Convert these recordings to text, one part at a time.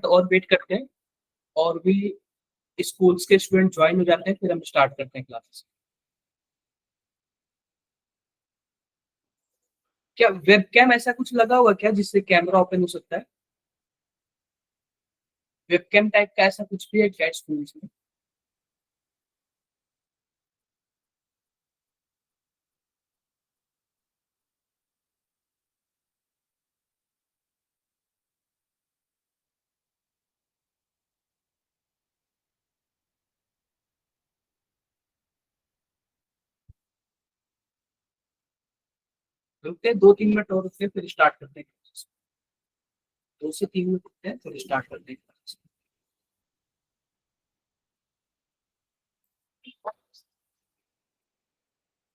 और वेट करते हैं, और भी स्कूल्स के स्टूडेंट ज्वाइन हो जाते हैं, फिर हम स्टार्ट करते हैं क्लासेस। क्या वेब कैम ऐसा कुछ लगा हुआ क्या जिससे कैमरा ओपन हो सकता है? वेब कैम टाइप का ऐसा कुछ भी है क्या स्कूल्स में? रुकते हैं 2-3 मिनट और, रुकते हैं फिर स्टार्ट करते हैं। 2 से 3 मिनट रुकते हैं फिर स्टार्ट करते हैं।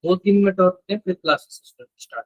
2-3 मिनट और रुकते हैं फिर क्लासेस स्टार्ट।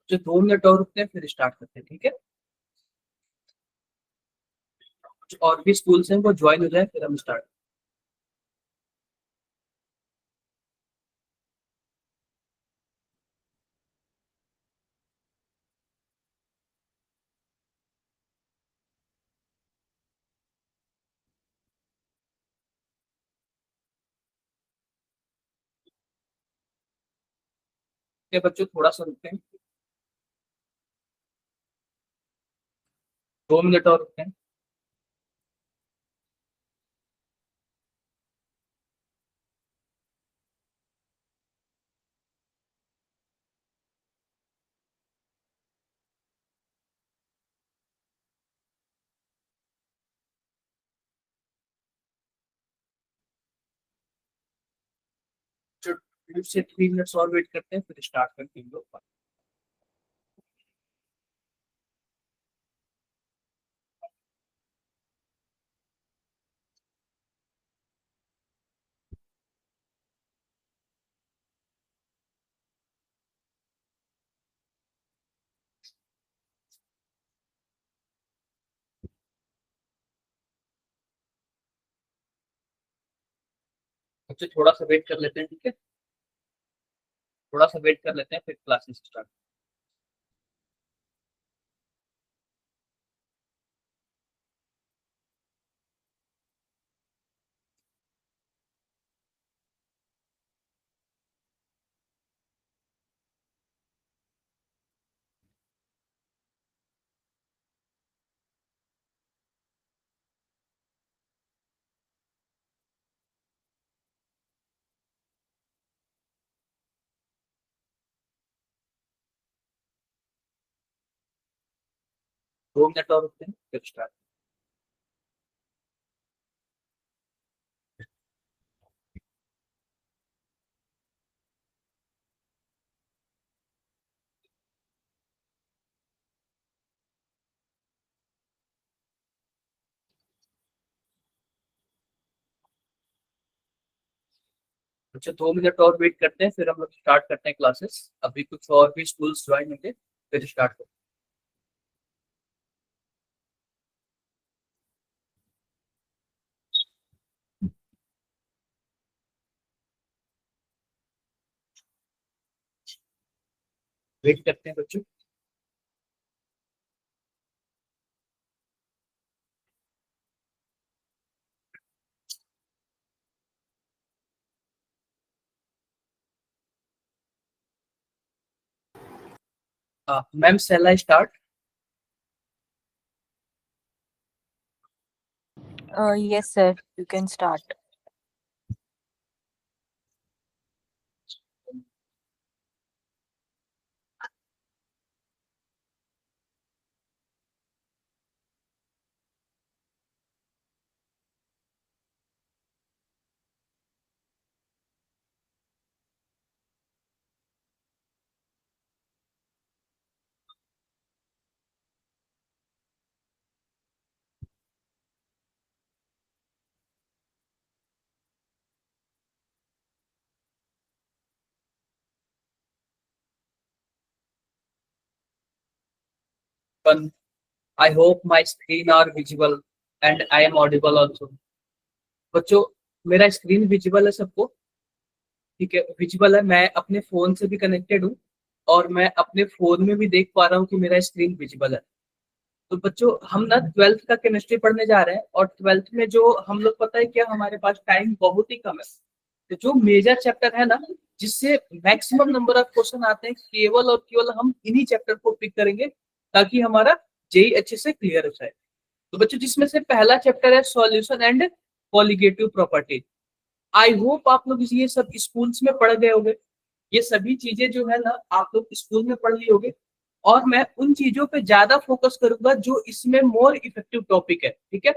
जो 2 मिनट और रुकते हैं फिर स्टार्ट करते हैं, ठीक है? कुछ और भी स्कूल्स हैं वो ज्वाइन हो जाए फिर हम स्टार्ट। ठीक है बच्चों, थोड़ा सा रुकते हैं। 2 मिनट और रुकते हैं। जो 2 से 3 मिनट और वेट करते हैं फिर स्टार्ट करते हैं हम लोग। बच्चों थोड़ा सा वेट कर लेते हैं, ठीक है? थोड़ा सा वेट कर लेते हैं फिर क्लासेस स्टार्ट। दो मिनट और रुकते हैं फिर स्टार्ट। अच्छा, 2 मिनट और वेट करते हैं फिर हम लोग स्टार्ट करते हैं क्लासेस। अभी कुछ और भी स्कूल्स ज्वाइन होंगे फिर स्टार्ट करते हैं। वेट करते हैं बच्चों। मैम सेला start. Yes, sir. You can start. One, I hope my screen are visible and I am audible also. बच्चों, मेरा स्क्रीन विजिबल है सबको? ठीक है, विजिबल है। मैं अपने फोन से भी कनेक्टेड हूँ और मैं अपने फोन में भी देख पा रहा हूँ कि मेरा स्क्रीन विजिबल है। तो बच्चों, हम ना 12th का केमिस्ट्री पढ़ने जा रहे हैं और 12th में जो हम लोग, पता है क्या, हमारे पास टाइम बहुत ही कम है। तो जो मेजर चैप्टर है ना, जिससे मैक्सिमम नंबर ऑफ क्वेश्चन आते हैं, केवल और केवल हम इन्हीं चैप्टर को पिक करेंगे ताकि हमारा जेई अच्छे से क्लियर हो जाए। तो बच्चों, जिसमें से पहला चैप्टर है solution and colligative property. I hope आप लोग ये सब स्कूल्स में पढ़ गए होंगे। ये सभी चीजें जो है ना, आप लोग स्कूल में पढ़ ली होगे और मैं उन चीजों पे ज्यादा फोकस करूंगा जो इसमें मोर इफेक्टिव टॉपिक है। ठीक है,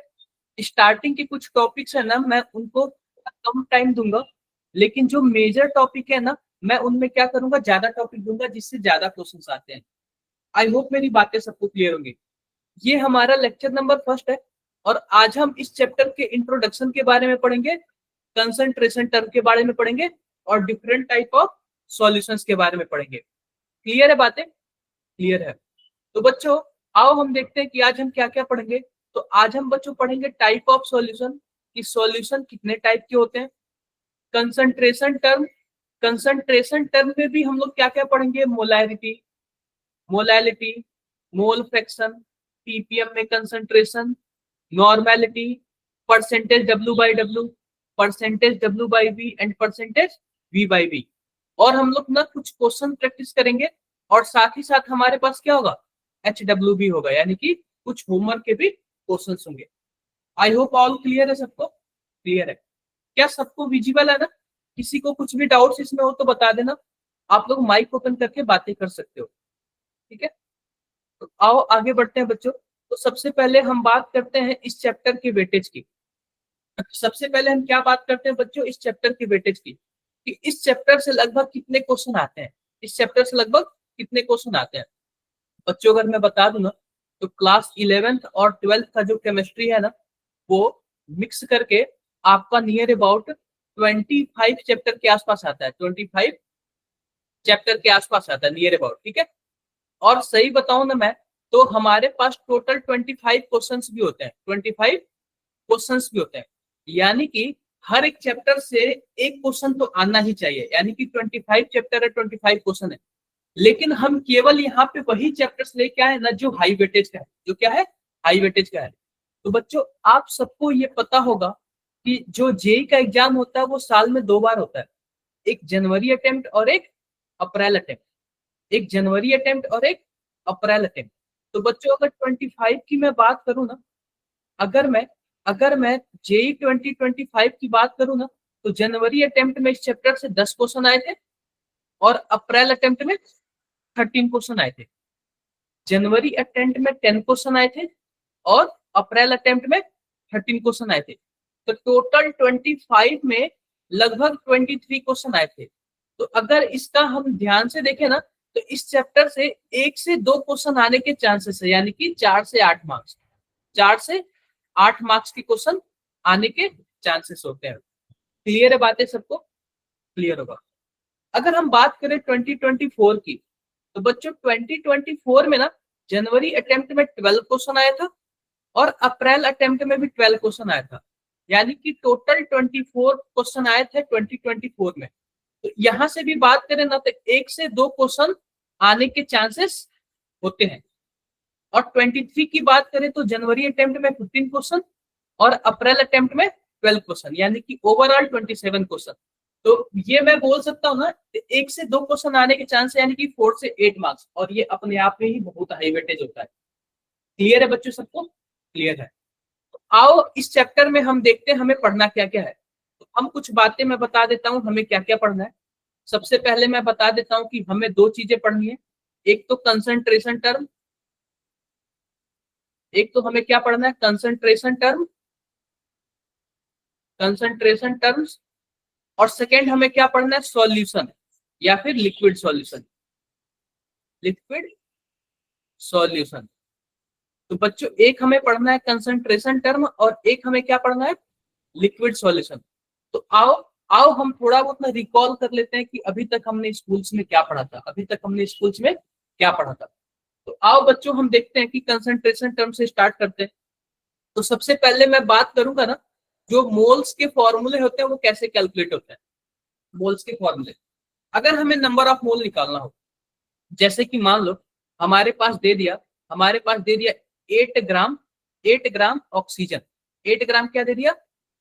स्टार्टिंग के कुछ टॉपिक्स है ना, मैं उनको कम टाइम दूंगा, लेकिन जो मेजर टॉपिक है ना, मैं उनमें क्या करूंगा, ज्यादा टॉपिक दूंगा जिससे ज्यादा क्वेश्चंस आते हैं। आई होप मेरी बातें सबको क्लियर होंगी। ये हमारा लेक्चर नंबर फर्स्ट है और आज हम इस चैप्टर के इंट्रोडक्शन के बारे में पढ़ेंगे, कंसंट्रेशन टर्म के बारे में पढ़ेंगे और डिफरेंट टाइप ऑफ सॉल्यूशंस के बारे में पढ़ेंगे। क्लियर है बातें? क्लियर है। तो बच्चों, आओ हम देखते हैं कि आज हम क्या क्या पढ़ेंगे। तो आज हम बच्चों पढ़ेंगे टाइप ऑफ सॉल्यूशन, कि सॉल्यूशन कितने टाइप के होते हैं। कंसंट्रेशन टर्म, कंसंट्रेशन टर्म में भी हम लोग क्या क्या पढ़ेंगे, molarity, molality, mole fraction, PPM में concentration, normality, percentage W by W, percentage W by V and percentage V by V. और हम लोग ना कुछ क्वेश्चन प्रैक्टिस करेंगे और साथ ही साथ हमारे पास क्या होगा, एच डब्ल्यू भी होगा, यानी कि कुछ होमवर्क के भी क्वेश्चन होंगे। आई होप ऑल क्लियर है सबको? क्लियर है? क्या सबको विजिबल है ना? किसी को कुछ भी डाउट्स इसमें हो तो बता देना। आप लोग माइक ओपन करके बातें कर सकते हो। ठीक है, तो आओ आगे बढ़ते हैं बच्चों। तो सबसे पहले हम बात करते हैं इस चैप्टर के वेटेज की। सबसे पहले हम क्या बात करते हैं बच्चों, इस चैप्टर की वेटेज की, कि इस चैप्टर से लगभग कितने क्वेश्चन आते हैं। इस चैप्टर से लगभग कितने क्वेश्चन आते हैं बच्चों, अगर मैं बता दूं ना, तो क्लास 11th और 12th का जो केमिस्ट्री है ना, वो मिक्स करके आपका नियर अबाउट 25 चैप्टर के आसपास आता है। 25 चैप्टर के आसपास आता है नियर अबाउट। ठीक है, और सही बताऊं ना मैं, तो हमारे पास टोटल 25 क्वेश्चंस भी होते हैं। 25 क्वेश्चंस भी होते हैं, यानी कि हर एक चैप्टर से एक क्वेश्चन तो आना ही चाहिए, यानी कि 25 चैप्टर है, 25 क्वेश्चन है। लेकिन हम केवल यहाँ पे वही चैप्टर्स लेके आए ना जो हाई वेटेज का है, जो क्या है, हाई वेटेज का है। तो बच्चों, आप सबको ये पता होगा कि जो जेई का एग्जाम होता है वो साल में 2 बार होता है, एक जनवरी अटेम्प्ट और एक अप्रैल अटेम्प्ट। एक जनवरी अटेम्प्ट और एक अप्रैल अटेम्प्ट। तो बच्चों, अगर 25 की मैं बात करूं ना, अगर मैं जेई 2025 की बात करूं ना, तो जनवरी अटेम्प्ट में इस चैप्टर से 10 क्वेश्चन आए थे और अप्रैल अटेम्प्ट में 13 क्वेश्चन आए थे। जनवरी अटेम्प्ट में 10 क्वेश्चन आए थे और अप्रैल अटेम्प्ट में 13 क्वेश्चन आए थे। तो टोटल 25 में लगभग 23 क्वेश्चन आए थे। तो अगर इसका हम ध्यान से देखें ना, तो इस चैप्टर से 1 से 2 क्वेश्चन आने के चांसेस है, यानी कि 4 से 8 मार्क्स, 4 से 8 मार्क्स के क्वेश्चन आने के चांसेस होते हैं। क्लियर है बातें सबको? क्लियर होगा। अगर हम बात करें 2024 की, तो बच्चों 2024 में ना जनवरी अटेम्प्ट में 12 क्वेश्चन आया था और अप्रैल अटेम्प्ट में भी 12 क्वेश्चन आया था, यानी कि टोटल 24 क्वेश्चन आए थे 2024 में। तो यहां से भी बात करें ना, तो 1 से 2 क्वेश्चन आने के चांसेस होते हैं। और 23 की बात करें तो जनवरी अटेम्प्ट में 15 क्वेश्चन और अप्रैल अटेम्प्ट में 12 क्वेश्चन, यानी कि ओवरऑल 27 क्वेश्चन। तो ये मैं बोल सकता हूँ ना, 1 से 2 क्वेश्चन आने के चांस, यानी कि 4 से 8 मार्क्स, और ये अपने आप में ही बहुत हाई वेटेज होता है। क्लियर है बच्चों सबको? क्लियर है। तो आओ इस चैप्टर में हम देखते हैं हमें पढ़ना क्या क्या है। तो हम कुछ बातें मैं बता देता हूँ हमें क्या क्या पढ़ना है। सबसे पहले मैं बता देता हूँ कि हमें 2 चीजें पढ़नी है। एक तो कंसंट्रेशन टर्म, एक तो हमें क्या पढ़ना है, कंसंट्रेशन टर्म, कंसंट्रेशन टर्म्स। और सेकेंड हमें क्या पढ़ना है, सॉल्यूशन या फिर लिक्विड सॉल्यूशन, लिक्विड सॉल्यूशन। तो बच्चों, एक हमें पढ़ना है कंसंट्रेशन टर्म और एक हमें क्या पढ़ना है, लिक्विड सॉल्यूशन। तो आओ आओ हम थोड़ा बहुत ना रिकॉल कर लेते हैं कि अभी तक हमने स्कूल्स में क्या पढ़ा था, अभी तक हमने स्कूल्स में क्या पढ़ा था। तो आओ बच्चों हम देखते हैं कि कंसंट्रेशन टर्म से स्टार्ट करते हैं। तो सबसे पहले मैं बात करूंगा ना, जो मोल्स के फॉर्मूले होते हैं वो कैसे कैलकुलेट होते हैं। मोल्स के फॉर्मूले, अगर हमें नंबर ऑफ मोल निकालना हो, जैसे कि मान लो हमारे पास दे दिया, हमारे पास दे दिया 8 ग्राम, 8 ग्राम ऑक्सीजन, 8 ग्राम क्या दे दिया,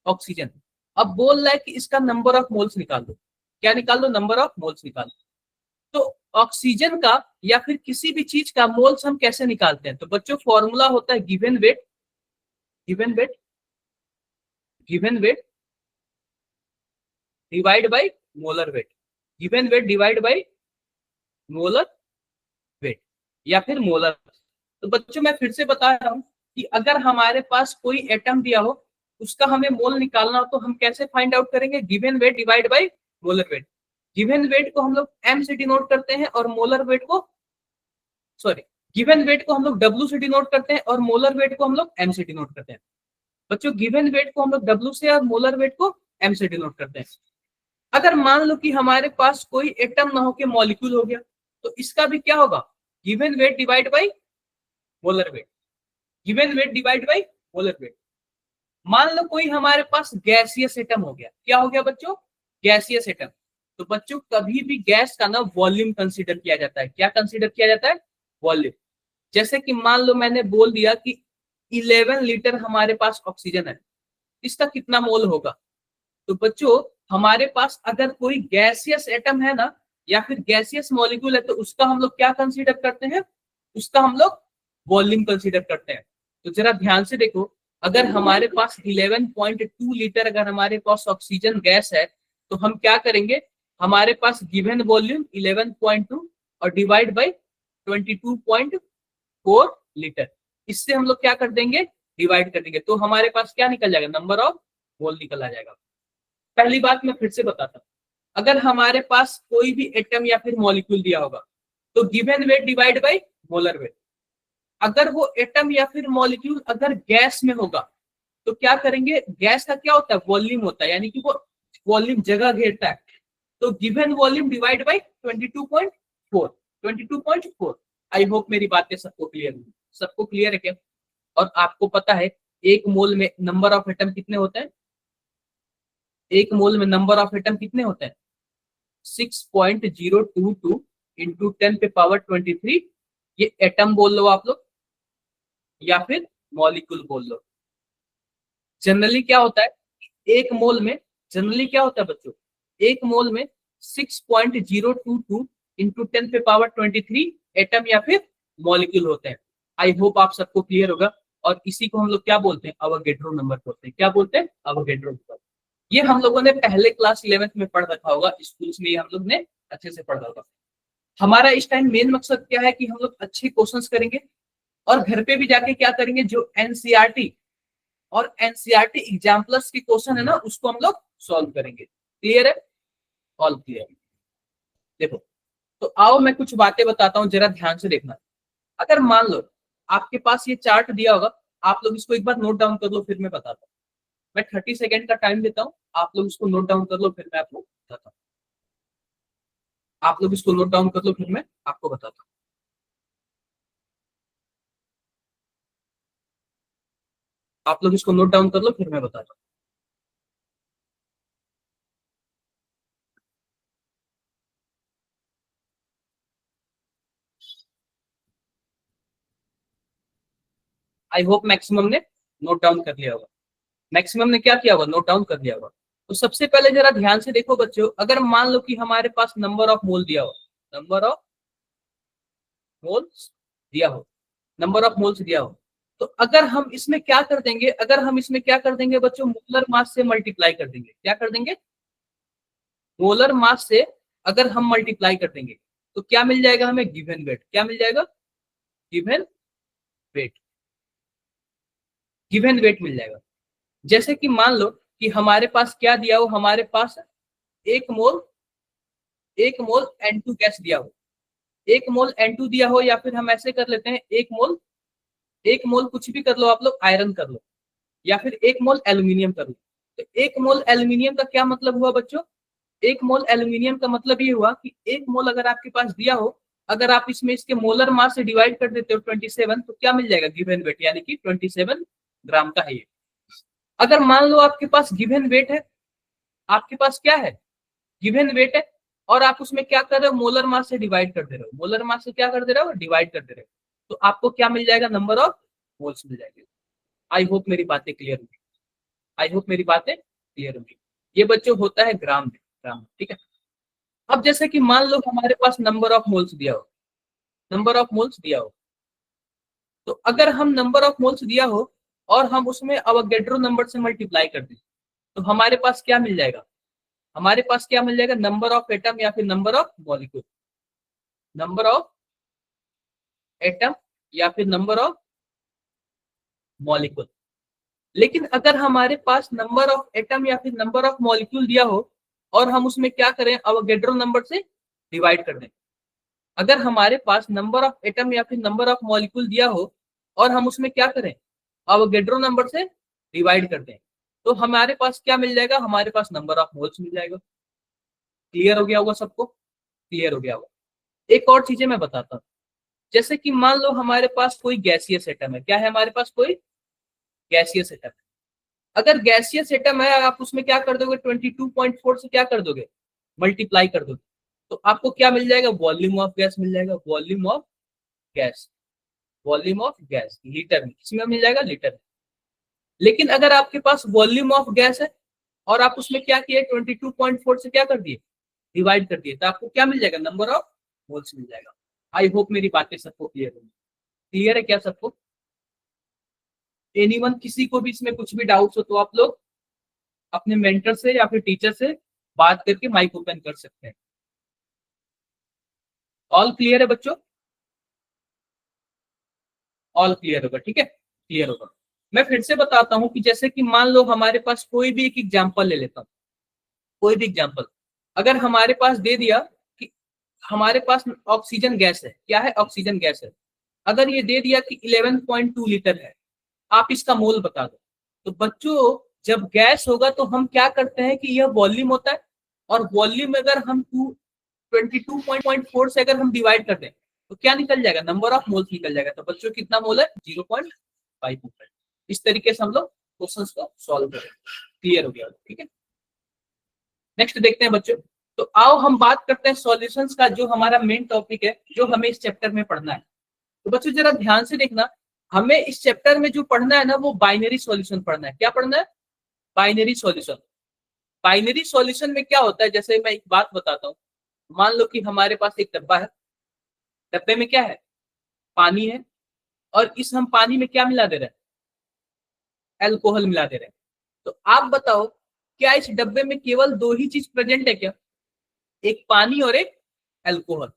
ऑक्सीजन। अब बोल रहा है कि इसका नंबर ऑफ मोल्स निकाल दो। क्या निकाल दो, नंबर ऑफ मोल्स निकाल दो। तो ऑक्सीजन का या फिर किसी भी चीज का मोल्स हम कैसे निकालते हैं, तो बच्चों फॉर्मूला होता है given weight, given weight, given weight divide by molar weight, given weight divide by molar weight या फिर मोलर। तो बच्चों मैं फिर से बता रहा हूं कि अगर हमारे पास कोई एटम दिया हो, उसका हमें मोल निकालना हो, तो हम कैसे फाइंड आउट करेंगे, given weight divide by molar weight. Given weight को हम लोग एम से डिनोट करते हैं और मोलर वेट को, सॉरी, गिवन वेट को हम लोग डब्ल्यू से डिनोट करते हैं और मोलर वेट को हम लोग एम से डिनोट करते हैं। बच्चों गिवन वेट को हम लोग डब्ल्यू से और मोलर वेट को एम से डिनोट करते हैं। अगर मान लो कि हमारे पास कोई एटम ना हो के मॉलिक्यूल हो गया, तो इसका भी क्या होगा, given weight divide by molar weight, given weight divide by molar weight. मान लो कोई हमारे पास गैसियस एटम हो गया, क्या हो गया बच्चों, गैसियस एटम। तो बच्चों कभी भी गैस का ना वॉल्यूम कंसीडर किया जाता है, क्या कंसीडर किया जाता है, वॉल्यूम। जैसे कि मान लो मैंने बोल दिया कि 11 लीटर हमारे पास ऑक्सीजन है, इसका कितना मोल होगा। तो बच्चों हमारे पास अगर कोई गैसियस एटम है ना, या फिर गैसियस मॉलिक्यूल है, तो उसका हम लोग क्या कंसीडर करते हैं, उसका हम लोग वॉल्यूम कंसीडर करते हैं। तो जरा ध्यान से देखो, अगर हमारे पास 11.2 लीटर अगर हमारे पास ऑक्सीजन गैस है, तो हम क्या करेंगे, हमारे पास गिवन वॉल्यूम 11.2 और डिवाइड बाय 22.4 लीटर, इससे हम लोग क्या कर देंगे, डिवाइड कर देंगे। तो हमारे पास क्या निकल जाएगा, नंबर ऑफ मोल निकल आ जाएगा। पहली बात मैं फिर से बताता हूँ, अगर हमारे पास कोई भी एटम या फिर मॉलिक्यूल दिया होगा, तो given weight divide by molar weight. अगर वो एटम या फिर मॉलिक्यूल अगर गैस में होगा, तो क्या करेंगे, गैस का क्या होता है, वॉल्यूम होता है, यानी कि वो वॉल्यूम जगह घेरता है। तो given volume divide by 22.4, 22.4। I hope मेरी बातें सबको क्लियर हुई, सबको क्लियर है क्या। और आपको पता है एक मोल में नंबर ऑफ एटम कितने होते हैं, एक मोल में नंबर ऑफ एटम कितने होते हैं, 6.022 इंटू 10 पे पावर 23। ये एटम बोल लो आप लोग या फिर मॉलिक्यूल बोल लो। जनरली क्या होता है, एक मोल में, जनरली क्या होता है बच्चों, एक मोल में 6.022 इंटू 10 पे पावर 23 एटम या फिर मॉलिक्यूल होते हैं। आई होप आप सबको क्लियर होगा। और इसी को हम लोग क्या बोलते हैं, अवोगैड्रो नंबर बोलते हैं। क्या बोलते हैं, अवोगैड्रो नंबर। ये हम लोगों ने पहले क्लास 11th में पढ़ रखा होगा, स्कूल्स में हम लोग ने अच्छे से पढ़ा होगा। हमारा इस टाइम मेन मकसद क्या है कि हम लोग अच्छे क्वेश्चंस करेंगे और घर पे भी जाके क्या करेंगे, जो एनसीईआरटी और एनसीईआरटी एग्जाम प्लस के क्वेश्चन है ना, उसको हम लोग सॉल्व करेंगे। क्लियर है, ऑल क्लियर। देखो, तो आओ मैं कुछ बातें बताता हूँ, जरा ध्यान से देखना। अगर मान लो आपके पास ये चार्ट दिया होगा, आप लोग इसको एक बार नोट डाउन कर लो, फिर मैं बताता हूँ। मैं 30 सेकेंड का टाइम देता हूँ, आप लोग इसको नोट डाउन कर लो, फिर मैं आपको बताता हूँ। आप लोग इसको नोट डाउन कर लो, फिर मैं आपको बताता हूँ। आप लोग इसको नोट डाउन कर लो, फिर मैं बताता हूँ। आई होप मैक्सिमम ने नोट डाउन कर लिया होगा, मैक्सिमम ने क्या किया होगा, नोट डाउन कर लिया होगा। तो सबसे पहले जरा ध्यान से देखो बच्चों, अगर मान लो कि हमारे पास नंबर ऑफ मोल दिया हो, नंबर ऑफ मोल्स दिया हो, नंबर ऑफ मोल्स दिया हो, तो अगर हम इसमें क्या कर देंगे, अगर हम इसमें क्या कर देंगे बच्चों, मोलर मास से मल्टीप्लाई कर देंगे। क्या कर देंगे, मोलर मास से अगर हम मल्टीप्लाई कर देंगे, तो क्या मिल जाएगा हमें, गिवन वेट। क्या मिल जाएगा, गिवन वेट, गिवन वेट मिल जाएगा। जैसे कि मान लो कि हमारे पास क्या दिया हो, हमारे पास एक मोल, एक मोल N2 गैस दिया हो, एक मोल N2 दिया हो, या फिर हम ऐसे कर लेते हैं, एक मोल, एक मोल कुछ भी कर लो आप लोग, आयरन कर लो, या फिर एक मोल एल्यूमिनियम कर लो। तो एक मोल एल्यूमिनियम का क्या मतलब हुआ बच्चों, एक मोल एल्यूमिनियम का मतलब ये हुआ कि एक मोल अगर आपके पास दिया हो, अगर आप इसमें इसके मोलर मास से डिवाइड कर देते हो 27, तो क्या मिल जाएगा गिवन वेट, यानी कि 27 ग्राम का है ये। अगर मान लो आपके पास गिवन वेट है, आपके पास क्या है, गिवन वेट है, और आप उसमें क्या कर रहे हो, मोलर मास से डिवाइड कर दे रहे हो, मोलर मास से क्या कर दे रहे हो, डिवाइड कर दे रहे हो, तो आपको क्या मिल जाएगा, नंबर ऑफ मोल्स मिल जाएंगे। आई होप मेरी बातें क्लियर होगी, आई होप मेरी बातें क्लियर होगी। ये बच्चों होता है ग्राम में, ग्राम, ठीक है। अब जैसे कि मान लो हमारे पास नंबर ऑफ मोल्स दिया हो, नंबर ऑफ मोल्स दिया हो, तो अगर हम नंबर ऑफ मोल्स दिया हो और हम उसमें अवोगैड्रो नंबर से मल्टीप्लाई कर दें, तो हमारे पास क्या मिल जाएगा, हमारे पास क्या मिल जाएगा, नंबर ऑफ एटम या फिर number of molecule, number of atom या फिर नंबर ऑफ मॉलिक्यूल। लेकिन अगर हमारे पास नंबर ऑफ एटम या फिर नंबर ऑफ मॉलिक्यूल दिया हो और हम उसमें क्या करें, अवोगैड्रो नंबर से डिवाइड कर दें, अगर हमारे पास नंबर ऑफ एटम या फिर नंबर ऑफ मॉलिक्यूल दिया हो और हम उसमें क्या करें, अवोगैड्रो नंबर से डिवाइड कर दें, तो हमारे पास क्या मिल जाएगा, हमारे पास नंबर ऑफ मोल्स मिल जाएगा। क्लियर हो गया होगा सबको, क्लियर हो गया होगा। एक और चीजें मैं बताता हूँ, जैसे कि मान लो हमारे पास कोई गैसियस एटम है, क्या है हमारे पास कोई गैसियस एटम है। अगर गैसियस एटम है, आप उसमें क्या कर दोगे, 22.4 से क्या कर दोगे, मल्टीप्लाई कर दोगे, तो आपको क्या मिल जाएगा, वॉल्यूम ऑफ गैस मिल जाएगा, volume of gas, volume of gas litre में, किसमें मिल जाएगा, लीटर में। लेकिन अगर आपके पास वॉल्यूम ऑफ गैस है और आप उसमें क्या किए, 22.4 से क्या कर दिए, डिवाइड कर दिए, तो आपको क्या मिल जाएगा, नंबर ऑफ मोल्स मिल जाएगा। आई होप मेरी बातें सबको क्लियर होगी, क्लियर है क्या सबको। एनीवन, किसी को भी इसमें कुछ भी डाउट्स हो तो आप लोग अपने मेंटर से या फिर टीचर से बात करके माइक ओपन कर सकते हैं। ऑल क्लियर है बच्चों, ऑल क्लियर होगा, ठीक है, क्लियर होगा। मैं फिर से बताता हूं कि जैसे कि मान लो हमारे पास कोई भी एक एग्जांपल ले लेता हूं, कोई भी एग्जांपल, अगर हमारे पास दे दिया कि हमारे पास ऑक्सीजन गैस है, क्या है, ऑक्सीजन गैस है, अगर ये दे दिया कि 11.2 लीटर है, आप इसका मोल बता दो, तो बच्चों जब गैस होगा तो हम क्या करते हैं कि यह वॉल्यूम होता है, और वॉल्यूम अगर हम 22.4 से अगर हम डिवाइड कर दें तो क्या निकल जाएगा, नंबर ऑफ मोल्स निकल जाएगा। तो बच्चों कितना मोल है, 0.5 मोल। इस तरीके से हम लोग क्वेश्चंस को सॉल्व करें। क्लियर हो गया, ठीक है। नेक्स्ट देखते हैं बच्चों, तो आओ हम बात करते हैं सॉल्यूशंस का, जो हमारा मेन टॉपिक है, जो हमें इस चैप्टर में पढ़ना है। तो बच्चों जरा ध्यान से देखना, हमें इस चैप्टर में जो पढ़ना है ना, वो बाइनरी सॉल्यूशन पढ़ना है। क्या पढ़ना है, बाइनरी सॉल्यूशन। बाइनरी सॉल्यूशन में क्या होता है, जैसे मैं एक बात बताता हूँ, मान लो कि हमारे पास एक डब्बा है, डब्बे में क्या है, पानी है, और इस हम पानी में क्या मिला दे रहे हैं, अल्कोहल मिला दे रहे हैं। तो आप बताओ, क्या इस डब्बे में केवल दो ही चीज प्रेजेंट है क्या, एक पानी और एक अल्कोहल,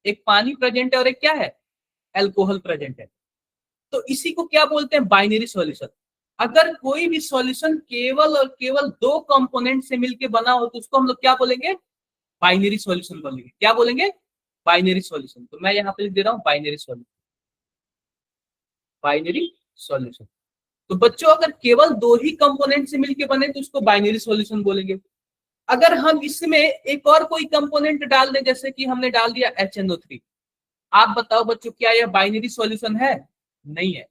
एक पानी प्रेजेंट है और एक क्या है, अल्कोहल प्रेजेंट है। तो इसी को क्या बोलते हैं, बाइनरी सॉल्यूशन। अगर कोई भी सॉल्यूशन केवल और केवल दो कंपोनेंट से मिलकर बना हो तो उसको हम लोग क्या बोलेंगे, बाइनरी सॉल्यूशन बोलेंगे। क्या बोलेंगे, बाइनरी सॉल्यूशन। तो मैं यहाँ पे लिख दे रहा हूँ बाइनरी सॉल्यूशन, बाइनरी सॉल्यूशन। तो बच्चों अगर केवल दो ही कंपोनेंट से मिलकर बने तो उसको बाइनरी सॉल्यूशन बोलेंगे। अगर हम इसमें एक और कोई कंपोनेंट डाल दें, जैसे कि हमने डाल दिया HNO3, आप बताओ बच्चों क्या यह बाइनरी सॉल्यूशन है, नहीं है।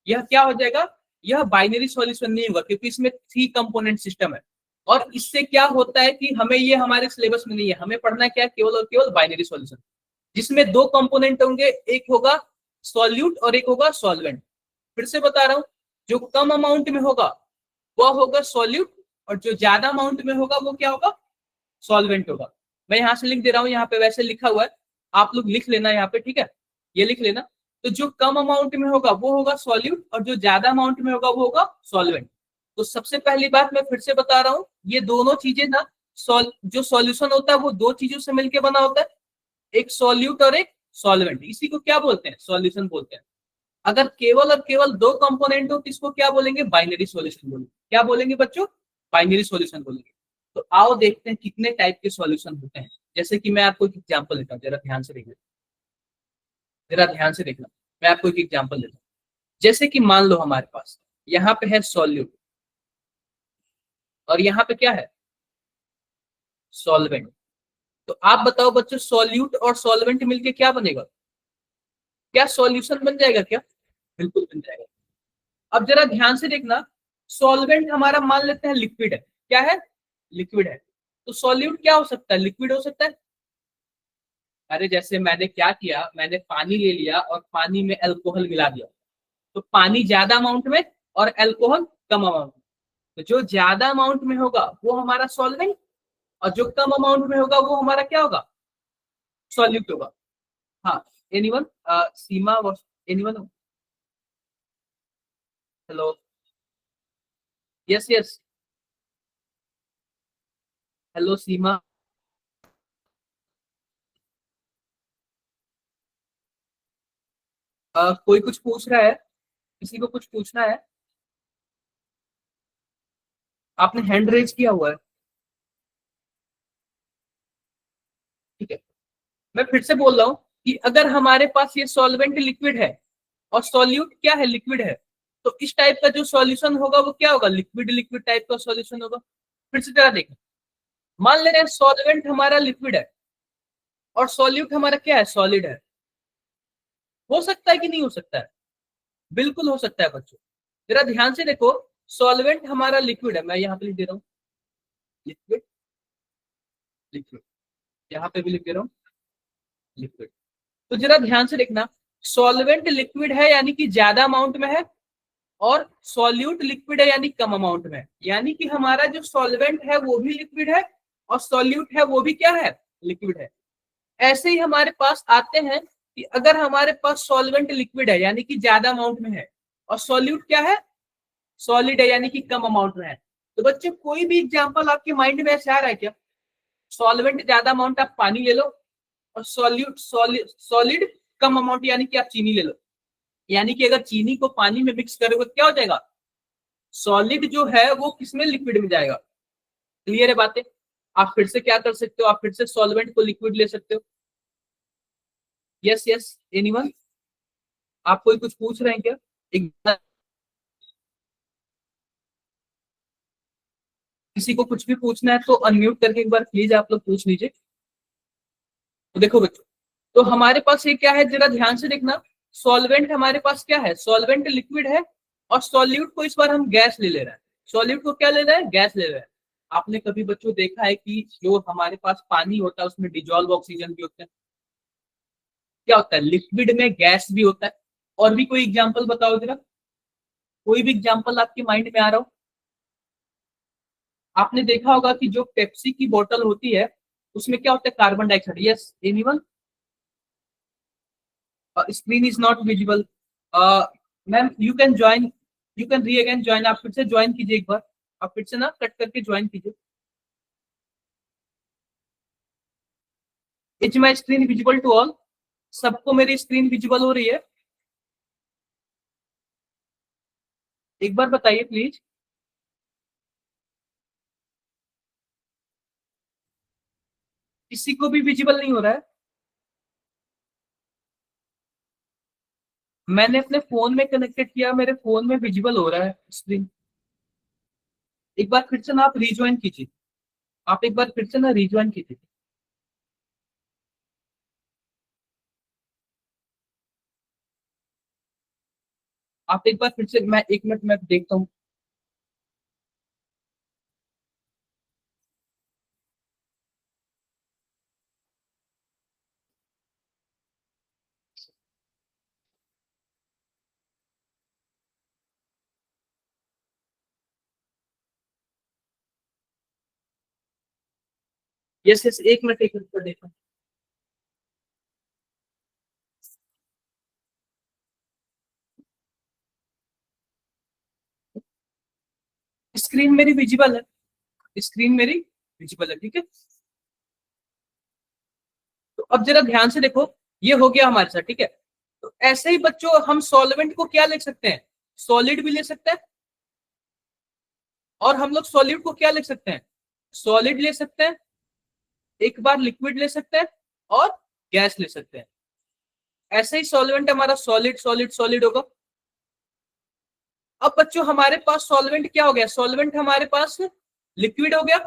यह क्या हो जाएगा, यह बाइनरी सॉल्यूशन नहीं होगा, क्योंकि इसमें 3 कंपोनेंट सिस्टम है। और इससे क्या होता है कि हमें ये हमारे सिलेबस में नहीं है, हमें पढ़ना क्या है, केवल और केवल बाइनरी सॉल्यूशन, जिसमें दो कंपोनेंट होंगे, एक होगा सॉल्यूट और एक होगा सॉल्वेंट। फिर से बता रहा हूं, जो कम अमाउंट में होगा वह होगा सॉल्यूट, और जो ज्यादा अमाउंट में होगा वो क्या होगा, सॉल्वेंट होगा। मैं यहाँ से लिख दे रहा हूँ, यहाँ पे वैसे लिखा हुआ है, आप लोग लिख लेना यहाँ पे, ठीक है, ये लिख लेना। तो जो कम अमाउंट में होगा वो होगा सॉल्यूट, और जो ज्यादा अमाउंट में होगा वो होगा सॉल्वेंट। तो सबसे पहली बात मैं फिर से बता रहा हूँ, ये दोनों चीजें ना, जो सॉल्यूशन होता है वो दो चीजों से मिलकर बना होता है, एक सॉल्यूट और एक सॉल्वेंट। इसी को क्या बोलते हैं, सॉल्यूशन बोलते हैं। अगर केवल और केवल दो कंपोनेंट हो तो इसको क्या बोलेंगे, बाइनरी सॉल्यूशन बोलेंगे। क्या बोलेंगे बच्चों, बाइनरी सॉल्यूशन बोलेंगे। तो आओ देखते हैं कितने टाइप के सॉल्यूशन होते हैं। जैसे कि मैं आपको एक एग्जांपल देता हूँ, जरा ध्यान से देखना, जरा ध्यान से देखना। मैं आपको एक एग्जांपल देता हूँ। जैसे कि मान लो हमारे पास यहाँ पे है सॉल्यूट, और यहाँ पे क्या है, सॉल्वेंट। तो आप बताओ बच्चों, सॉल्यूट और सॉल्वेंट मिलके क्या बनेगा? क्या सॉल्यूशन बन जाएगा क्या? बिल्कुल बन जाएगा। अब जरा ध्यान से देखना, सॉल्वेंट हमारा मान लेते हैं लिक्विड है। क्या है? लिक्विड है। तो सॉल्यूट क्या हो सकता है? लिक्विड हो सकता है। अरे जैसे मैंने क्या किया, मैंने पानी ले लिया और पानी में अल्कोहल मिला दिया, तो पानी ज्यादा अमाउंट में और अल्कोहल कम अमाउंट में। तो जो ज्यादा अमाउंट में होगा वो हमारा सॉल्वेंट, और जो कम अमाउंट में होगा वो हमारा क्या होगा? सॉल्यूट होगा। हाँ। Anyone? Seema, anyone? Hello? Yes yes. Hello Seema. कोई कुछ पूछ रहा है? किसी को कुछ पूछना है? आपने हैंड रेज किया हुआ है। ठीक है, मैं फिर से बोल रहा हूँ कि अगर हमारे पास ये सॉल्वेंट लिक्विड है और सॉल्यूट क्या है? लिक्विड है, तो इस टाइप का जो सॉल्यूशन होगा वो क्या होगा? लिक्विड लिक्विड टाइप का सॉल्यूशन होगा। फिर से जरा देखो, मान ले रहे हैं सॉल्वेंट हमारा लिक्विड है और सॉल्यूट हमारा क्या है? सॉलिड है। हो सकता है कि नहीं हो सकता है? बिल्कुल हो सकता है बच्चों। जरा ध्यान से देखो, सॉल्वेंट हमारा लिक्विड है, मैं यहाँ पे लिख दे रहा हूँ लिक्विड, लिक्विड, यहाँ पे भी लिख दे रहा हूँ लिक्विड। तो जरा ध्यान से देखना, सॉल्वेंट लिक्विड है यानी कि ज्यादा अमाउंट में है, और सॉल्यूट लिक्विड है यानी कम अमाउंट में है। यानी कि हमारा जो सॉल्वेंट है वो भी लिक्विड है और सॉल्यूट है वो भी क्या है? लिक्विड है। ऐसे ही हमारे पास आते हैं कि अगर हमारे पास सॉल्वेंट लिक्विड है यानी कि ज्यादा अमाउंट में है, और सॉल्यूट क्या है? सॉलिड है यानी कि कम अमाउंट में है। तो बच्चों कोई भी एग्जांपल आपके माइंड में ऐसे आ रहा है क्या? सॉल्वेंट ज्यादा अमाउंट आप पानी ले लो, और सॉल्यूट सॉलिड कम अमाउंट यानी कि आप चीनी ले लो। यानी कि अगर चीनी को पानी में मिक्स करोगे तो क्या हो जाएगा? सॉलिड जो है वो किसमें? लिक्विड में जाएगा। क्लियर है बातें? आप फिर से क्या कर सकते हो, आप फिर से सॉल्वेंट को लिक्विड ले सकते हो। Yes yes. एनीवन? आप कोई कुछ पूछ रहे हैं क्या? एक किसी को कुछ भी पूछना है तो अनम्यूट करके एक बार प्लीज आप लोग पूछ लीजिए। तो देखो बच्चों, तो हमारे पास ये क्या है, जरा ध्यान से देखना। सॉल्वेंट हमारे पास क्या है? सॉल्वेंट लिक्विड है, और सॉल्यूट को इस बार हम गैस ले रहे हैं। सॉल्यूट को क्या ले रहे हैं? गैस ले रहे हैं। आपने कभी बच्चों देखा है कि जो हमारे पास पानी होता है उसमें डिजॉल्व ऑक्सीजन भी होता है? क्या होता है? लिक्विड में गैस भी होता है। और भी कोई एग्जाम्पल बताओ जरा, कोई भी एग्जाम्पल आपके माइंड में आ रहा हो। आपने देखा होगा कि जो पेप्सी की बोतल होती है उसमें क्या होता है? Carbon dioxide. Yes anyone? Screen is not visible. Ma'am you can join, you can री अगेन ज्वाइन। आप फिर से ज्वाइन कीजिए एक बार, आप फिर से ना कट करके ज्वाइन कीजिए। Is my screen visible to all? सबको मेरी स्क्रीन विजिबल हो रही है? एक बार बताइए प्लीज। किसी को भी विजिबल नहीं हो रहा है? मैंने अपने फोन में कनेक्टेड किया, मेरे फोन में विजिबल हो रहा है स्क्रीन। एक बार फिर से ना आप रिज्वाइन कीजिए, आप एक बार फिर से ना रिज्वाइन कीजिए। आप एक बार फिर से, मैं एक मिनट में देखता हूँ। यस यस, एक मिनट पर देखता हूँ। स्क्रीन मेरी विजिबल है, स्क्रीन मेरी विजिबल है, ठीक है। तो अब जरा ध्यान से देखो, ये हो गया हमारे साथ, ठीक है। तो ऐसे ही बच्चों हम सॉल्वेंट को क्या लिख सकते हैं? सॉलिड भी ले सकते हैं, और हम लोग सॉलिड को क्या लिख सकते हैं? सॉलिड ले सकते हैं, एक बार लिक्विड ले सकते हैं, और गैस ले सकते हैं। ऐसे ही सॉल्वेंट हमारा सॉलिड सॉलिड सॉलिड होगा। अब बच्चों हमारे पास सॉल्वेंट क्या हो गया? सॉल्वेंट हमारे पास लिक्विड हो गया,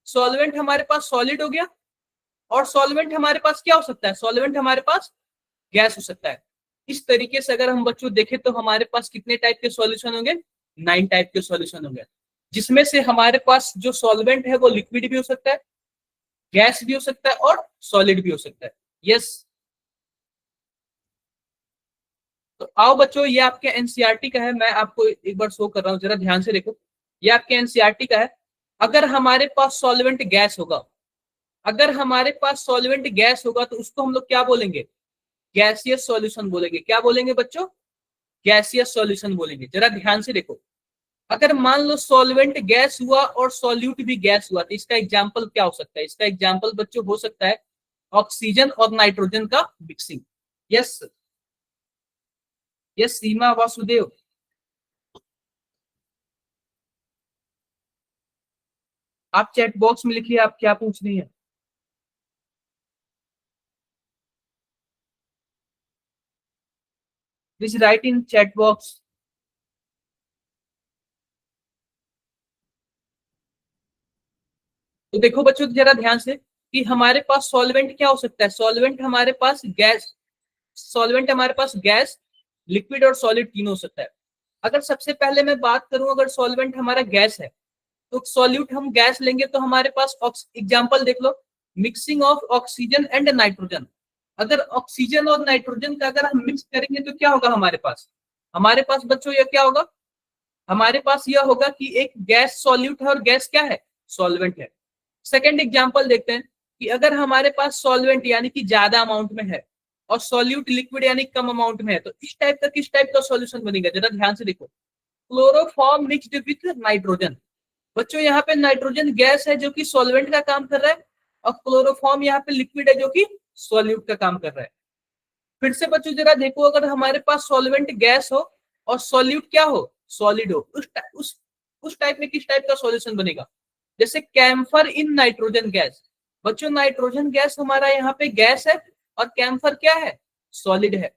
सॉल्वेंट हमारे पास सॉलिड हो गया, और सॉल्वेंट हमारे पास क्या हो सकता है, सॉल्वेंट हमारे पास गैस हो सकता है। इस तरीके से अगर हम बच्चों देखें तो हमारे पास कितने टाइप के सॉल्यूशन होंगे, 9 टाइप के सॉल्यूशन होंगे, जिसमें से हमारे पास जो सॉल्वेंट है वो लिक्विड भी हो सकता है, गैस भी हो सकता है और सॉलिड भी हो सकता है। यस, तो आओ बच्चों, ये आपके एनसीईआरटी का है, मैं आपको एक बार शो कर रहा हूँ, जरा ध्यान से देखो। ये आपके एनसीईआरटी का है। अगर हमारे पास सॉल्वेंट गैस होगा, अगर हमारे पास सॉल्वेंट गैस होगा तो उसको हम लोग क्या बोलेंगे, गैसियस सॉल्यूशन बोलेंगे। क्या बोलेंगे बच्चों, गैसियस सॉल्यूशन बोलेंगे। जरा ध्यान से देखो, अगर मान लो सॉल्वेंट गैस हुआ और सॉल्यूट भी गैस हुआ तो इसका एग्जांपल क्या हो सकता है, इसका एग्जांपल बच्चों हो सकता है ऑक्सीजन और नाइट्रोजन का मिक्सिंग। यस यस, सीमा वासुदेव, आप चैट बॉक्स में लिखिए आप क्या पूछ रही हैं। Please right in chat box. तो देखो बच्चों जरा ध्यान से कि हमारे पास सॉल्वेंट क्या हो सकता है, सॉल्वेंट हमारे पास गैस, सॉल्वेंट हमारे पास गैस, लिक्विड और सॉलिड तीनों हो सकता है। अगर सबसे पहले मैं बात करूं, अगर सॉल्वेंट हमारा गैस है तो सॉल्यूट हम गैस लेंगे तो हमारे पास एग्जांपल देख लो, mixing of oxygen and nitrogen. अगर ऑक्सीजन और नाइट्रोजन का अगर हम मिक्स करेंगे तो क्या होगा हमारे पास बच्चों ये क्या होगा, हमारे पास यह होगा कि एक गैस सॉल्यूट है और गैस क्या है, सॉल्वेंट है। सेकेंड एग्जांपल देखते हैं कि अगर हमारे पास सॉल्वेंट यानी कि ज्यादा अमाउंट में है और सॉल्यूट लिक्विड यानी कम अमाउंट में है तो इस टाइप का किस टाइप का सॉल्यूशन बनेगा, जरा ध्यान से देखो, क्लोरोफॉर्म मिक्स्ड विथ नाइट्रोजन। बच्चों यहाँ पे नाइट्रोजन गैस है जो कि सॉल्वेंट का काम कर रहा है और क्लोरोफॉर्म यहाँ पे लिक्विड है जो कि सॉल्यूट का काम कर रहा है। फिर से बच्चों जरा देखो, अगर हमारे पास सॉल्वेंट गैस हो और सॉल्यूट क्या हो, सॉलिड हो, उस टाइप में किस टाइप का सॉल्यूशन बनेगा, जैसे कैम्फर इन नाइट्रोजन गैस। बच्चों नाइट्रोजन गैस हमारा यहाँ पे गैस है और कैम्फर क्या है, सॉलिड है।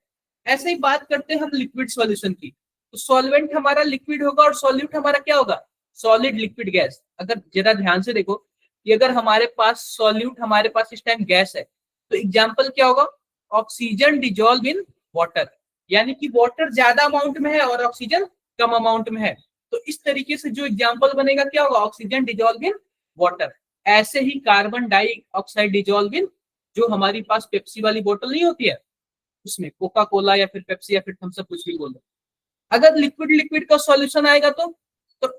ऐसे ही बात करते हैं हम लिक्विड सॉल्यूशन की, तो सॉल्वेंट हमारा लिक्विड होगा और सॉल्यूट हमारा क्या होगा, सॉलिड लिक्विड गैस। अगर जरा ध्यान से देखो कि अगर हमारे पास सॉल्यूट हमारे पास इस टाइम गैस है तो एग्जाम्पल क्या होगा, ऑक्सीजन डिजोल्व इन वाटर, यानी कि वाटर ज्यादा अमाउंट में है और ऑक्सीजन कम अमाउंट में है। तो इस तरीके से जो एग्जाम्पल बनेगा क्या होगा, ऑक्सीजन डिजोल्व इन वाटर। ऐसे ही carbon dioxide dissolve in, जो हमारी पास पेप्सी वाली बोतल नहीं होती है उसमें, कोका कोला या फिर पेप्सी या फिर थम्स अप कुछ भी बोल दो। अगर लिक्विड लिक्विड का सॉल्यूशन आएगा तो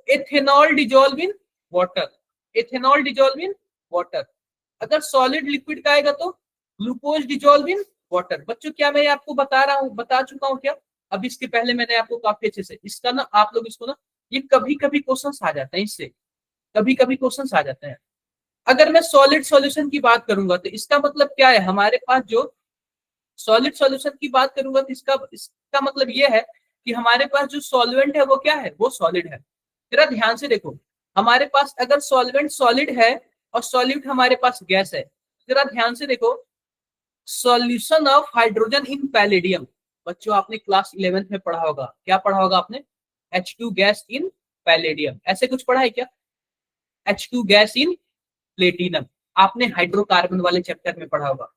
ethanol dissolve in water, ethanol dissolve in water. अगर सॉलिड लिक्विड का आएगा तो ग्लूकोज डिजोल्व इन वाटर। बच्चों क्या मैं आपको बता रहा हूँ, बता चुका हूँ क्या, अब इसके पहले मैंने आपको काफी अच्छे से इसका ना, आप लोग इसको ना, ये कभी कभी क्वेश्चन आ जाते हैं इससे, कभी कभी क्वेश्चन आ जाते हैं। अगर मैं सॉलिड सॉल्यूशन की बात करूंगा तो इसका मतलब क्या है, हमारे पास जो सॉलिड सॉल्यूशन की बात करूंगा तो इसका इसका मतलब ये है कि हमारे पास जो सॉल्वेंट है वो क्या है, वो सॉलिड है। जरा ध्यान से देखो, हमारे पास अगर सॉल्वेंट सॉलिड है और सॉल्यूट हमारे पास गैस है, जरा ध्यान से देखो, solution of hydrogen in palladium. बच्चों आपने क्लास 11th में पढ़ा होगा, क्या पढ़ा होगा आपने, H2 गैस इन पैलेडियम, ऐसे कुछ पढ़ा है क्या, H2 गैस इन प्लेटिनम, आपने हाइड्रोकार्बन वाले चैप्टर में पढ़ा होगा।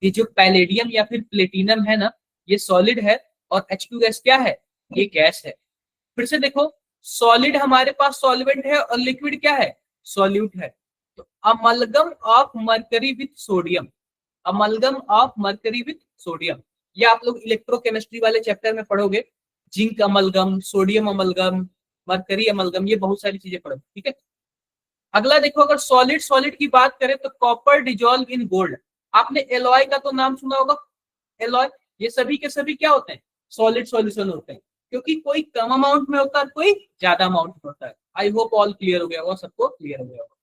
ये जो पैलेडियम या फिर प्लेटिनम है ना, ये सॉलिड है और H2 गैस क्या है, ये गैस है। फिर से देखो, सॉलिड हमारे पास सॉल्वेंट है और लिक्विड क्या है, सॉल्यूट है। तो amalgam of mercury with sodium, amalgam of mercury with sodium, ये आप लोग इलेक्ट्रोकेमिस्ट्री वाले चैप्टर में पढ़ोगे, zinc amalgam, sodium amalgam, mercury amalgam, ये बहुत सारी चीजें पढ़ोगे, ठीक है। अगला देखो, अगर सॉलिड सॉलिड की बात करें तो कॉपर डिजोल्व इन गोल्ड। आपने एलॉय का तो नाम सुना होगा, एलॉय, ये सभी के सभी क्या होते हैं, सॉलिड सॉल्यूशन होते हैं, क्योंकि कोई कम अमाउंट में होता है, कोई ज्यादा अमाउंट में होता है। आई होप ऑल क्लियर हो गया होगा, सबको क्लियर हो गया होगा।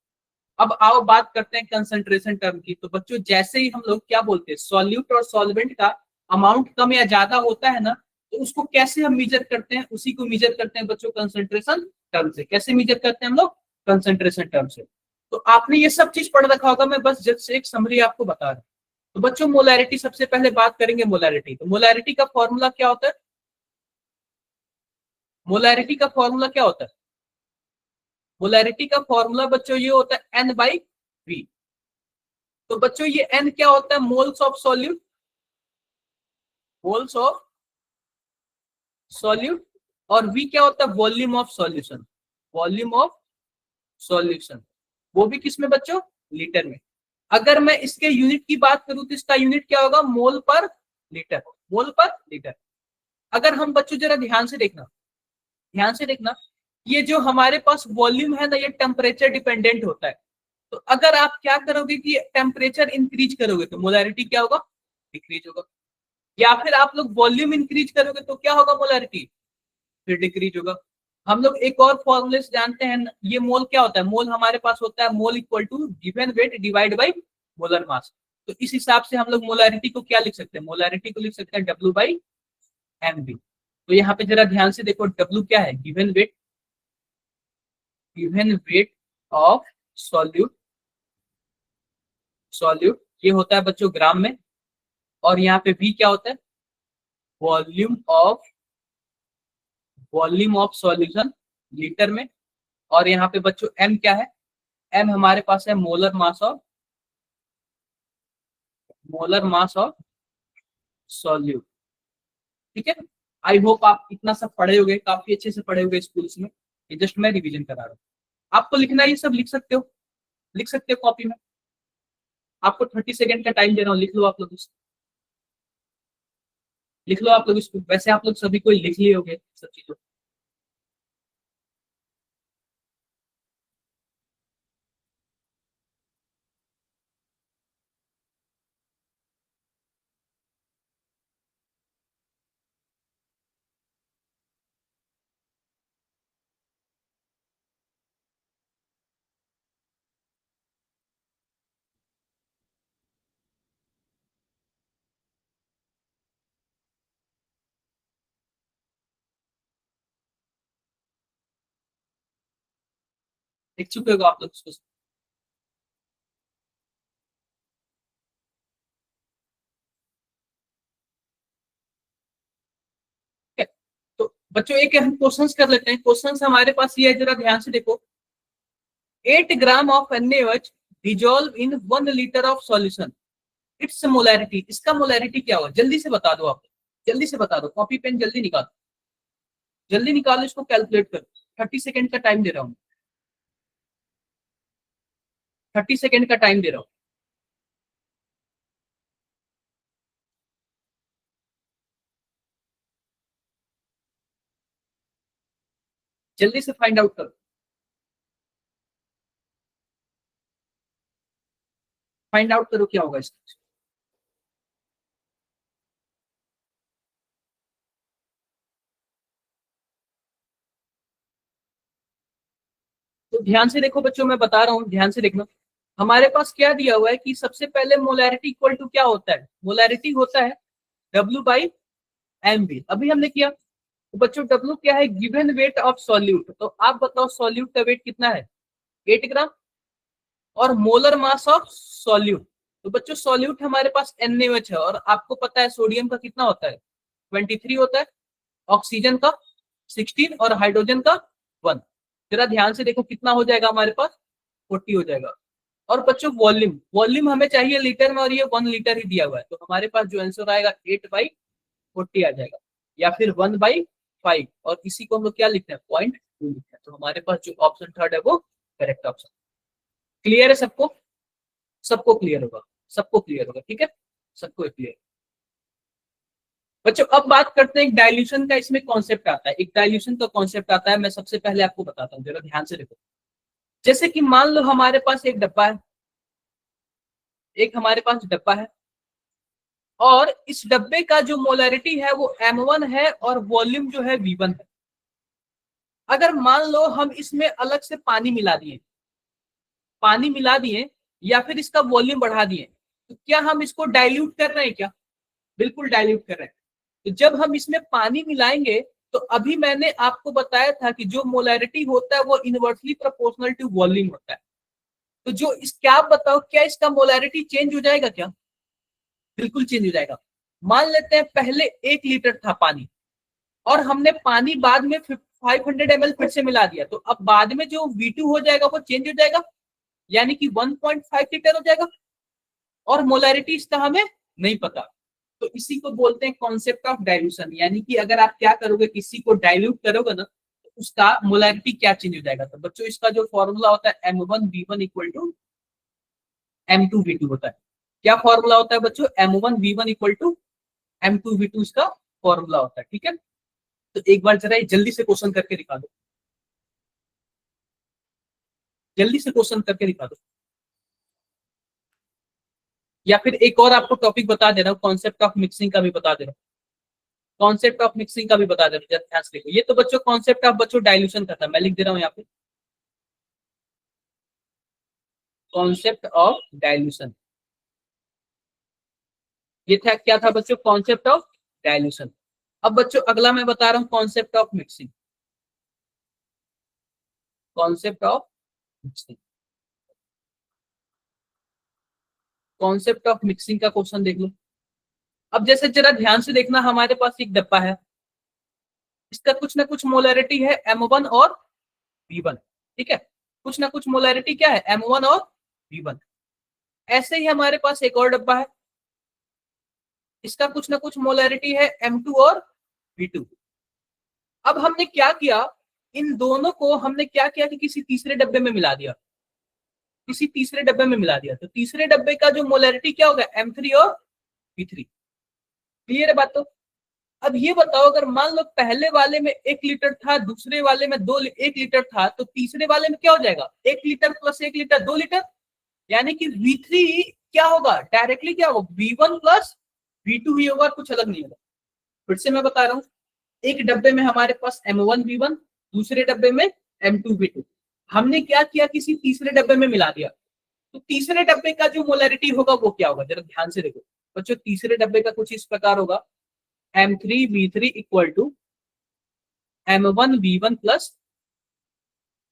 अब आओ बात करते हैं कंसंट्रेशन टर्म की। तो बच्चों जैसे ही हम लोग क्या बोलते हैं, सॉल्यूट और सॉल्वेंट का अमाउंट कम या ज्यादा होता है ना, तो उसको कैसे हम मेजर करते हैं, उसी को मेजर करते हैं बच्चों कंसंट्रेशन टर्म से। कैसे मेजर करते हैं हम लोग, कंसंट्रेशन टर्म से। तो आपने ये सब चीज पढ़ रखा होगा, मैं बस जस्ट एक समरी आपको बता रहा हूँ। तो बच्चों मोलैरिटी, सबसे पहले बात करेंगे मोलैरिटी। तो मोलैरिटी का फॉर्मूला क्या होता है, मोलैरिटी का फॉर्मूला क्या होता है, मोलैरिटी का फॉर्मूला बच्चों ये होता है N/V। तो बच्चों ये n क्या होता है, moles of solute, moles of solute, और v क्या होता है, volume of solution, volume of solution, वो भी किसमें बच्चों, लीटर में। अगर मैं इसके यूनिट की बात करूं तो इसका यूनिट क्या होगा, मोल पर लीटर, मोल पर लीटर। अगर हम बच्चों जरा ध्यान से देखना, ध्यान से देखना, ये जो हमारे पास वॉल्यूम है ना, ये टेम्परेचर डिपेंडेंट होता है। तो अगर आप क्या करोगे कि टेम्परेचर इंक्रीज करोगे तो मोलैरिटी क्या होगा, डिक्रीज होगा, या फिर आप लोग वॉल्यूम इंक्रीज करोगे तो क्या होगा, मोलैरिटी फिर डिक्रीज होगा। हम लोग एक और फॉर्मूले से जानते हैं, ये मोल क्या होता है, मोल हमारे पास होता है mole equal to given weight divide by molar mass. तो इस हिसाब से हम लोग मोलैरिटी को क्या लिख सकते हैं, मोलैरिटी को लिख सकते हैं W बाई mv। तो यहाँ पे जरा ध्यान से देखो, W क्या है, given weight, given weight of solute, solute ये होता है बच्चों ग्राम में, और यहाँ पे V क्या होता है, volume of, volume of solution litre में, और यहाँ पे बच्चों M क्या है, M हमारे पास है molar mass of, molar mass of solute. ठीक है, आई होप आप इतना सब पढ़े होंगे, काफी अच्छे से पढ़े होंगे स्कूल्स में, ये जस्ट मैं रिवीजन करा रहा हूँ। आपको लिखना ये सब लिख सकते हो, लिख सकते हो कॉपी में, आपको 30 सेकंड का टाइम दे रहा हूँ, लिख लो आप लोग, लिख लो आप लोग इसको, वैसे आप लोग सभी को लिख लिए होंगे सब चीजों। लिख चुके हो आप लोग इसको, ठीक है। तो बच्चों एक हम क्वेश्चंस कर लेते हैं, क्वेश्चंस हमारे पास ये है, जरा ध्यान से देखो, 8 gram of NaOH dissolve in 1 litre of solution, it's molarity, इसका मोलैरिटी क्या होगा, जल्दी से बता दो आप, जल्दी से बता दो, कॉपी पेन जल्दी निकालो, जल्दी निकालो इसको, कैलकुलेट करो, 30 सेकंड का टाइम दे रहा हूँ, 30 सेकंड का टाइम दे रहा हूँ। जल्दी से फाइंड आउट करो, फाइंड आउट करो क्या होगा इसका। तो ध्यान से देखो बच्चों, मैं बता रहा हूँ, ध्यान से देखना, हमारे पास क्या दिया हुआ है कि सबसे पहले मोलैरिटी इक्वल टू क्या होता है, मोलैरिटी होता है W बाई mv, अभी हमने किया। तो बच्चों W क्या है, गिवन वेट ऑफ सॉल्यूट, तो आप बताओ सॉल्यूट का वेट कितना है, 8 ग्राम, और मोलर मास ऑफ सॉल्यूट, तो बच्चों सॉल्यूट हमारे पास NaOH है, और आपको पता है सोडियम का कितना होता है, 23 होता है, ऑक्सीजन का 16, और हाइड्रोजन का 1। जरा ध्यान से देखो कितना हो जाएगा हमारे पास, 40 हो जाएगा। और बच्चों वॉल्यूम, वॉल्यूम हमें चाहिए लीटर में, और ये 1 लीटर ही दिया हुआ है, तो हमारे पास जो आंसर आएगा 8/40 आ जाएगा, या फिर 1/5, और इसी को हम लोग क्या लिखते हैं, 0.2 लिखते हैं। तो हमारे पास जो ऑप्शन थर्ड है वो करेक्ट ऑप्शन। क्लियर है सबको, सबको क्लियर होगा, सबको क्लियर होगा, ठीक है, सबको क्लियर। बच्चों अब बात करते हैं, एक डाइल्यूशन का इसमें कॉन्सेप्ट आता है, एक डाइल्यूशन का कॉन्सेप्ट आता है, मैं सबसे पहले आपको बताता हूँ, जरा ध्यान से देखो। जैसे कि मान लो हमारे पास एक डब्बा है, एक हमारे पास डब्बा है, और इस डब्बे का जो मोलैरिटी है वो M1 है, और वॉल्यूम जो है V1 है। अगर मान लो हम इसमें अलग से पानी मिला दिए, पानी मिला दिए, या फिर इसका वॉल्यूम बढ़ा दिए, तो क्या हम इसको डाइल्यूट कर रहे हैं क्या, बिल्कुल डाइल्यूट कर रहे हैं। तो जब हम इसमें पानी मिलाएंगे, तो अभी मैंने आपको बताया था कि जो मोलैरिटी होता है वो इनवर्सली प्रोपोर्शनल टू वॉल्यूम होता है। तो जो इस, क्या आप बताओ, क्या इसका मोलैरिटी चेंज हो जाएगा क्या, बिल्कुल चेंज हो जाएगा। मान लेते हैं पहले 1 लीटर था पानी, और हमने पानी बाद में 500 ml फिर से मिला दिया, तो अब बाद में जो V2 हो जाएगा वो चेंज हो जाएगा, यानी कि 1.5 लीटर हो जाएगा। और मोलैरिटी इसका हमें नहीं पता। तो इसी को बोलते हैं कॉन्सेप्ट ऑफ डाइल्यूशन, यानी कि अगर आप क्या करोगे, किसी को डाइल्यूट करोगे ना, तो उसका मोलैरिटी क्या चेंज हो जाएगा। तो बच्चों इसका जो फॉर्मूला होता है M1V1 इक्वल टू M2V2 होता है। क्या फॉर्मूला होता है बच्चों? M1V1 इक्वल टू M2V2 इसका फॉर्मूला होता है। ठीक है, तो एक बार जरा जल्दी से क्वेश्चन करके दिखा दो, जल्दी से क्वेश्चन करके दिखा दो। या फिर एक और आपको टॉपिक बता दे रहा हूँ, कॉन्सेप्ट ऑफ मिक्सिंग का भी बता दे रहा हूँ, कॉन्सेप्ट ऑफ मिक्सिंग का भी बता दे रहा हूँ, ध्यान से देखो। ये तो बच्चों कॉन्सेप्ट ऑफ बच्चों डाइल्यूशन का था, मैं लिख दे रहा हूँ यहाँ पे, कॉन्सेप्ट ऑफ डाइल्यूशन। ये था, क्या था बच्चों? Concept of dilution. अब बच्चों अगला मैं बता रहा हूँ concept of mixing, concept of mixing. Concept of mixing का क्वेश्चन देख लो। अब जैसे जरा ध्यान से देखना, हमारे पास एक डब्बा है, इसका कुछ ना कुछ मोलैरिटी है M1 और V1। ठीक है, कुछ ना कुछ मोलैरिटी क्या है? M1 और V1। ऐसे ही हमारे पास एक और डब्बा है, इसका कुछ ना कुछ मोलैरिटी है M2 और V2। अब हमने क्या किया, इन दोनों को हमने क्या किया कि किसी तीसरे डब्बे में मिला दिया, किसी तीसरे डब्बे में मिला दिया। तो तीसरे डब्बे का जो मोलैरिटी क्या होगा? M3 और V3। क्लियर है बात? तो अब ये बताओ, अगर मान लो पहले वाले में 1 लीटर था, दूसरे वाले में 1 लीटर था, तो तीसरे वाले में क्या हो जाएगा? 1 लीटर प्लस 1 लीटर 2 लीटर, यानी कि V3 क्या होगा? डायरेक्टली क्या होगा? V1 प्लस V2 ही होगा, कुछ अलग नहीं होगा। फिर से मैं बता रहा हूँ, एक डब्बे में हमारे पास M1V1, दूसरे डब्बे में M2V2। हमने क्या किया, किसी तीसरे डब्बे में मिला दिया। तो तीसरे डब्बे का जो मोलैरिटी होगा वो क्या होगा? जरा ध्यान से देखो बच्चों, तीसरे डब्बे का कुछ इस प्रकार होगा, M3V3 equal to M1V1 plus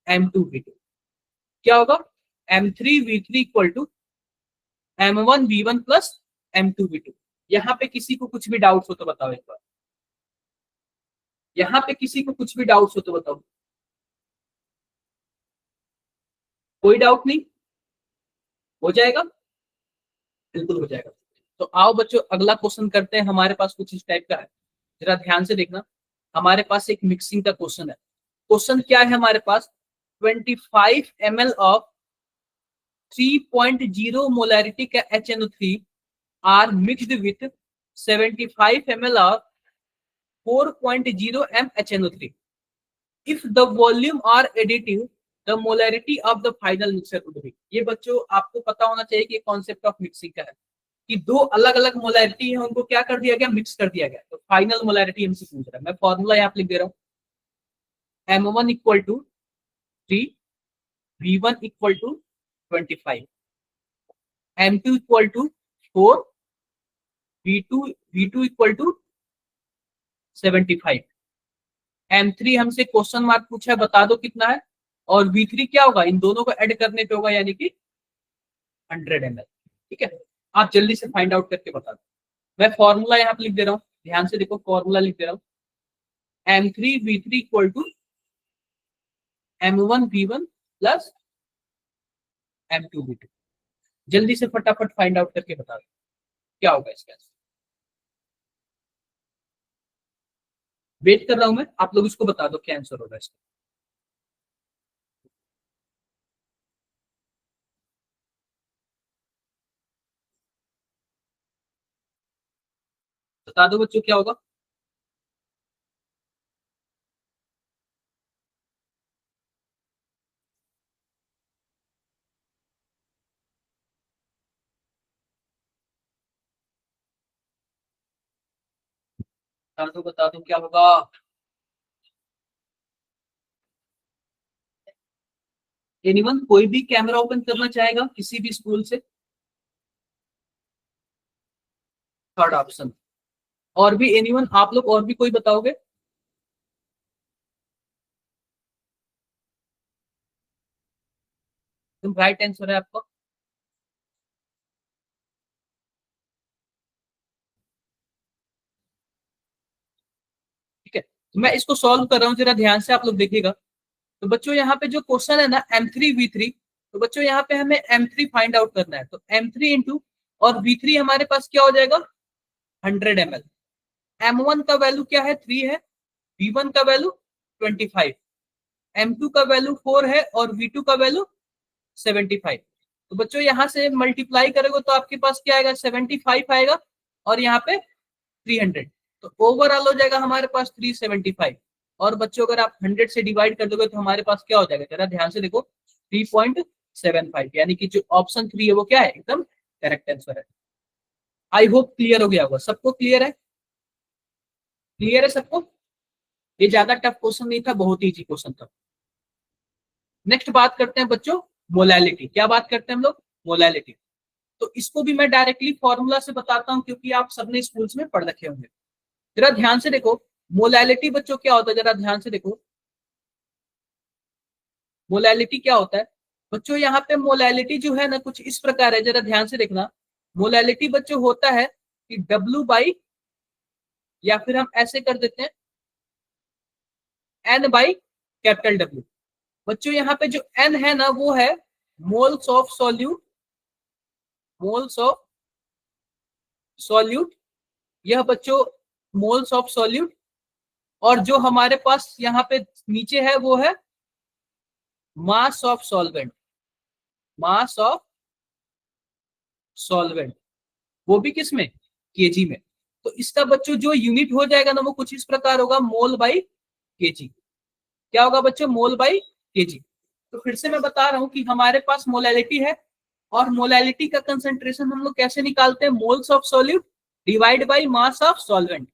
M2V2। क्या होगा? M3V3 equal to M1V1 plus M2V2। यहाँ पे किसी को कुछ भी डाउट हो तो बताओ एक बार, यहाँ पे किसी को कुछ भी डाउट हो तो बताओ। कोई डाउट नहीं? हो जाएगा, बिल्कुल हो जाएगा। तो आओ बच्चों अगला क्वेश्चन करते हैं, हमारे पास कुछ इस टाइप का है, जरा ध्यान से देखना। हमारे पास एक मिक्सिंग का क्वेश्चन है। क्वेश्चन क्या है हमारे पास? 25 ml ऑफ 3.0 मोलैरिटी का HNO3 are mixed with 75 ml of 4.0 m HNO3। If the volume are additive, the molarity of the final mixer would be. ये बच्चों आपको पता होना चाहिए कि कॉन्सेप्ट ऑफ मिक्सिंग का है, कि दो अलग अलग मोलैरिटी है, उनको क्या कर दिया गया? मिक्स कर दिया गया। तो फाइनल मोलैरिटी हमसे पूछ रहा है। मैं फॉर्मूला यहाँ पे लिख दे रहा हूँ, M1 equal to 3, V1 equal to 25, M2 equal to 4, V2 equal to 75, M3 हमसे क्वेश्चन मार्क पूछा है, बता दो कितना है, और V3 क्या होगा? इन दोनों को ऐड करने पे होगा, यानी कि 100 ml। ठीक है, आप जल्दी से फाइंड आउट करके बता दो। मैं फॉर्मूला यहाँ पे लिख दे रहा हूँ, ध्यान से देखो, फॉर्मूला लिख दे रहा हूँ, M3V3 equal to M1V1 plus M2V2। जल्दी से फटाफट फाइंड आउट करके बता दो क्या होगा इसका। वेट कर रहा हूं मैं, आप लोग इसको बता दो क्या आंसर होगा इसका। बता दो बच्चों क्या होगा। बता दो क्या होगा। एनीवन, कोई भी कैमरा ओपन करना चाहेगा किसी भी स्कूल से? Third option. और भी एनीवन, आप लोग और भी कोई बताओगे? तुम राइट आंसर है आपका। ठीक है, तो मैं इसको सॉल्व कर रहा हूँ, जरा ध्यान से आप लोग देखिएगा। तो बच्चों यहाँ पे जो क्वेश्चन है ना M3V3, तो बच्चों यहाँ पे हमें M3 फाइंड आउट करना है। तो M3 इंटू और V3 हमारे पास क्या हो जाएगा 100 ml। M1 का वैल्यू क्या है 3 है, V1 का वैल्यू 25, M2 का वैल्यू 4 है और V2 का वैल्यू 75। तो बच्चों यहां से मल्टीप्लाई करोगे तो आपके पास क्या आएगा 75 आएगा और यहाँ पे 300, तो ओवरऑल हो जाएगा हमारे पास 375। और बच्चों अगर आप 100 से डिवाइड कर दोगे तो हमारे पास क्या हो जाएगा, जरा ध्यान से देखो 3.75, यानी कि जो ऑप्शन 3 है वो क्या है, एकदम करेक्ट आंसर है। आई होप क्लियर हो गया होगा, सबको क्लियर है, क्लियर है सबको। ये ज्यादा टफ क्वेश्चन नहीं था, बहुत इजी क्वेश्चन था। नेक्स्ट बात करते हैं बच्चों मोलैलिटी। क्या बात करते हैं हम लोग, मोलैलिटी। तो इसको भी मैं डायरेक्टली फॉर्मूला से बताता हूं क्योंकि आप सबने स्कूल्स में पढ़ रखे होंगे। जरा ध्यान से देखो मोलैलिटी बच्चों क्या होता है, जरा ध्यान से देखो मोलैलिटी क्या होता है बच्चों। यहाँ पे मोलैलिटी जो है ना कुछ इस प्रकार है, जरा ध्यान से देखना। मोलैलिटी बच्चों होता है कि W बाई, या फिर हम ऐसे कर देते हैं N बाई कैपिटल W। बच्चों यहाँ पे जो N है ना वो है moles of solute, moles of solute, यह बच्चों मोल्स ऑफ सॉल्यूट। और जो हमारे पास यहाँ पे नीचे है वो है mass of solvent, mass of solvent, वो भी किस में, केजी में। तो इसका बच्चों जो यूनिट हो जाएगा ना वो कुछ इस प्रकार होगा मोल बाई केजी। क्या होगा बच्चों, मोल बाई केजी। तो फिर से मैं बता रहा हूं कि हमारे पास मोलैलिटी है और मोलैलिटी का कंसंट्रेशन हम लोग कैसे निकालते हैं, moles of solute divide by mass of solvent.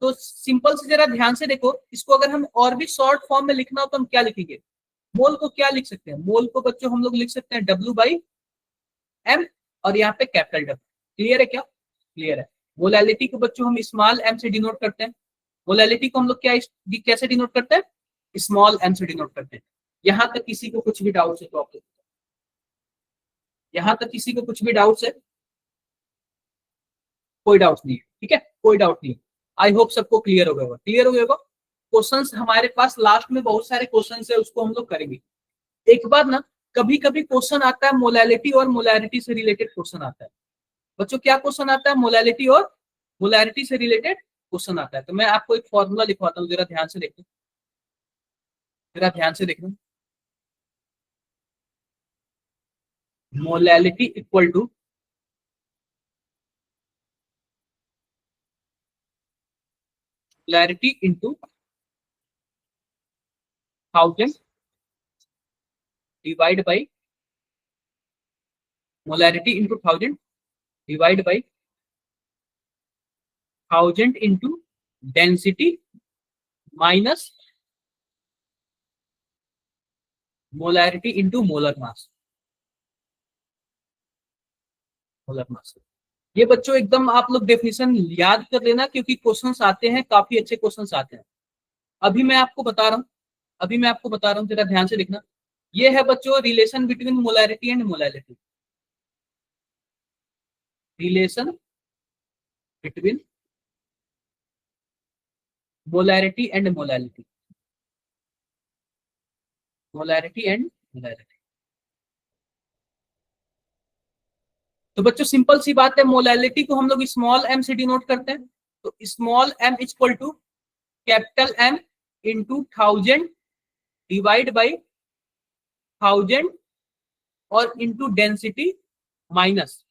तो सिंपल से जरा ध्यान से देखो, इसको अगर हम और भी शॉर्ट फॉर्म में लिखना हो तो हम क्या लिखेंगे, मोल को क्या लिख सकते हैं, मोल को बच्चों हम लोग लिख सकते हैं W बाई M और यहाँ पे कैपिटल W। क्लियर है क्या, क्लियर है। मोलैलिटी को बच्चों हम स्मॉल m से डिनोट करते हैं, मोलैलिटी को हम लोग क्या कैसे डिनोट करते हैं, स्मॉल m से डिनोट करते हैं। यहां तक किसी को कुछ भी डाउट है तो आप, यहां तक किसी को कुछ भी डाउट है, कोई डाउट नहीं है, ठीक है, कोई डाउट नहीं है। आई होप सबको क्लियर हो गया होगा, क्लियर हो गया होगा। क्वेश्चंस हमारे पास लास्ट में बहुत सारे क्वेश्चंस है, उसको हम लोग करेंगे। एक बार ना कभी कभी क्वेश्चन आता है मोलैलिटी और मोलैरिटी से रिलेटेड क्वेश्चन आता है बच्चों। क्या क्वेश्चन आता है, मोलैलिटी और मोलैरिटी से रिलेटेड क्वेश्चन आता है। तो मैं आपको एक फॉर्मूला लिखवाता हूँ, जरा ध्यान से देखो, जरा ध्यान से देखना। Molality equal to molarity into 1000 divide by, molarity into 1000 divide by 1000 into density minus molarity into molar mass, molar mass. ये बच्चों एकदम आप लोग डेफिनेशन याद कर लेना क्योंकि क्वेश्चंस आते हैं, काफी अच्छे क्वेश्चंस आते हैं। अभी मैं आपको बता रहा हूँ, अभी मैं आपको बता रहा हूँ, जरा ध्यान से देखना। ये है बच्चों relation between molarity and molality, relation between molarity and molality, molarity and molality. तो बच्चों सिंपल सी बात है, मोलैलिटी को हम लोग स्मॉल m से डिनोट करते हैं। तो small m equal to capital M into 1000 divide by 1000 और इंटू डेंसिटी माइनस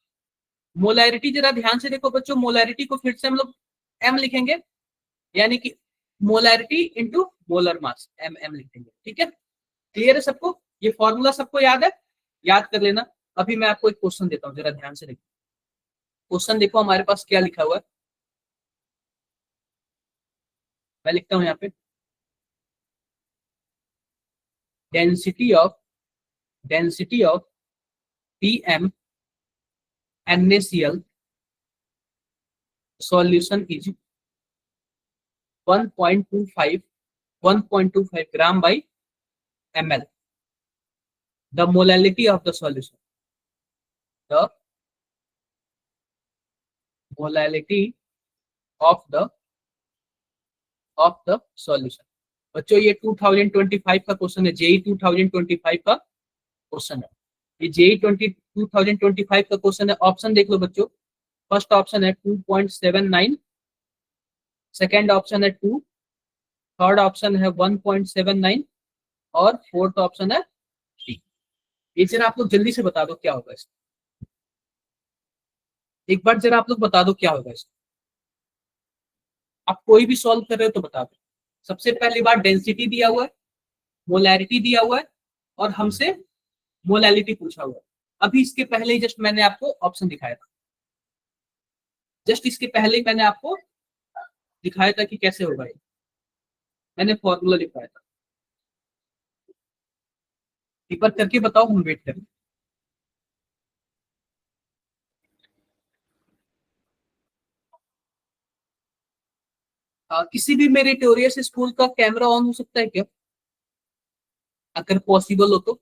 मोलैरिटी। जरा ध्यान से देखो बच्चों, मोलैरिटी को फिर से हम लोग m लिखेंगे, यानी कि मोलैरिटी इंटू मोलर मास, m लिखेंगे, ठीक है। क्लियर है सबको, ये फॉर्मूला सबको याद है, याद कर लेना। अभी मैं आपको एक क्वेश्चन देता हूँ, जरा ध्यान से देखो। क्वेश्चन देखो हमारे पास क्या लिखा हुआ है, मैं लिखता हूँ यहाँ पे density of PM NaCl solution is 1.25 gram by ml. The molality of the solution, the molality of the solution। बच्चों ये 2025 का क्वेश्चन है, जेई 2025 का क्वेश्चन है। ये जेई 2025 का क्वेश्चन है। ऑप्शन देख लो बच्चों, फर्स्ट ऑप्शन है 2.79, सेकेंड ऑप्शन है 2, थर्ड ऑप्शन है 1.79 और फोर्थ ऑप्शन है 3। ये जरा आप लोग जल्दी से बता दो क्या होगा इसका, एक बार जरा आप लोग बता दो क्या होगा इसका। आप कोई भी सॉल्व कर रहे हो तो बता दो। सबसे पहली बार डेंसिटी दिया हुआ है, मोलैरिटी दिया हुआ है और हमसे मोलैलिटी पूछा हुआ है। अभी इसके पहले ही जस्ट मैंने आपको ऑप्शन दिखाया था, जस्ट इसके पहले ही मैंने आपको दिखाया था कि कैसे होगा ये, मैंने फॉर्मूला लिखाया था। एक बार करके बताओ, हम वेट करें। किसी भी मेरिटोरियस स्कूल का कैमरा ऑन हो सकता है क्या, अगर पॉसिबल हो तो?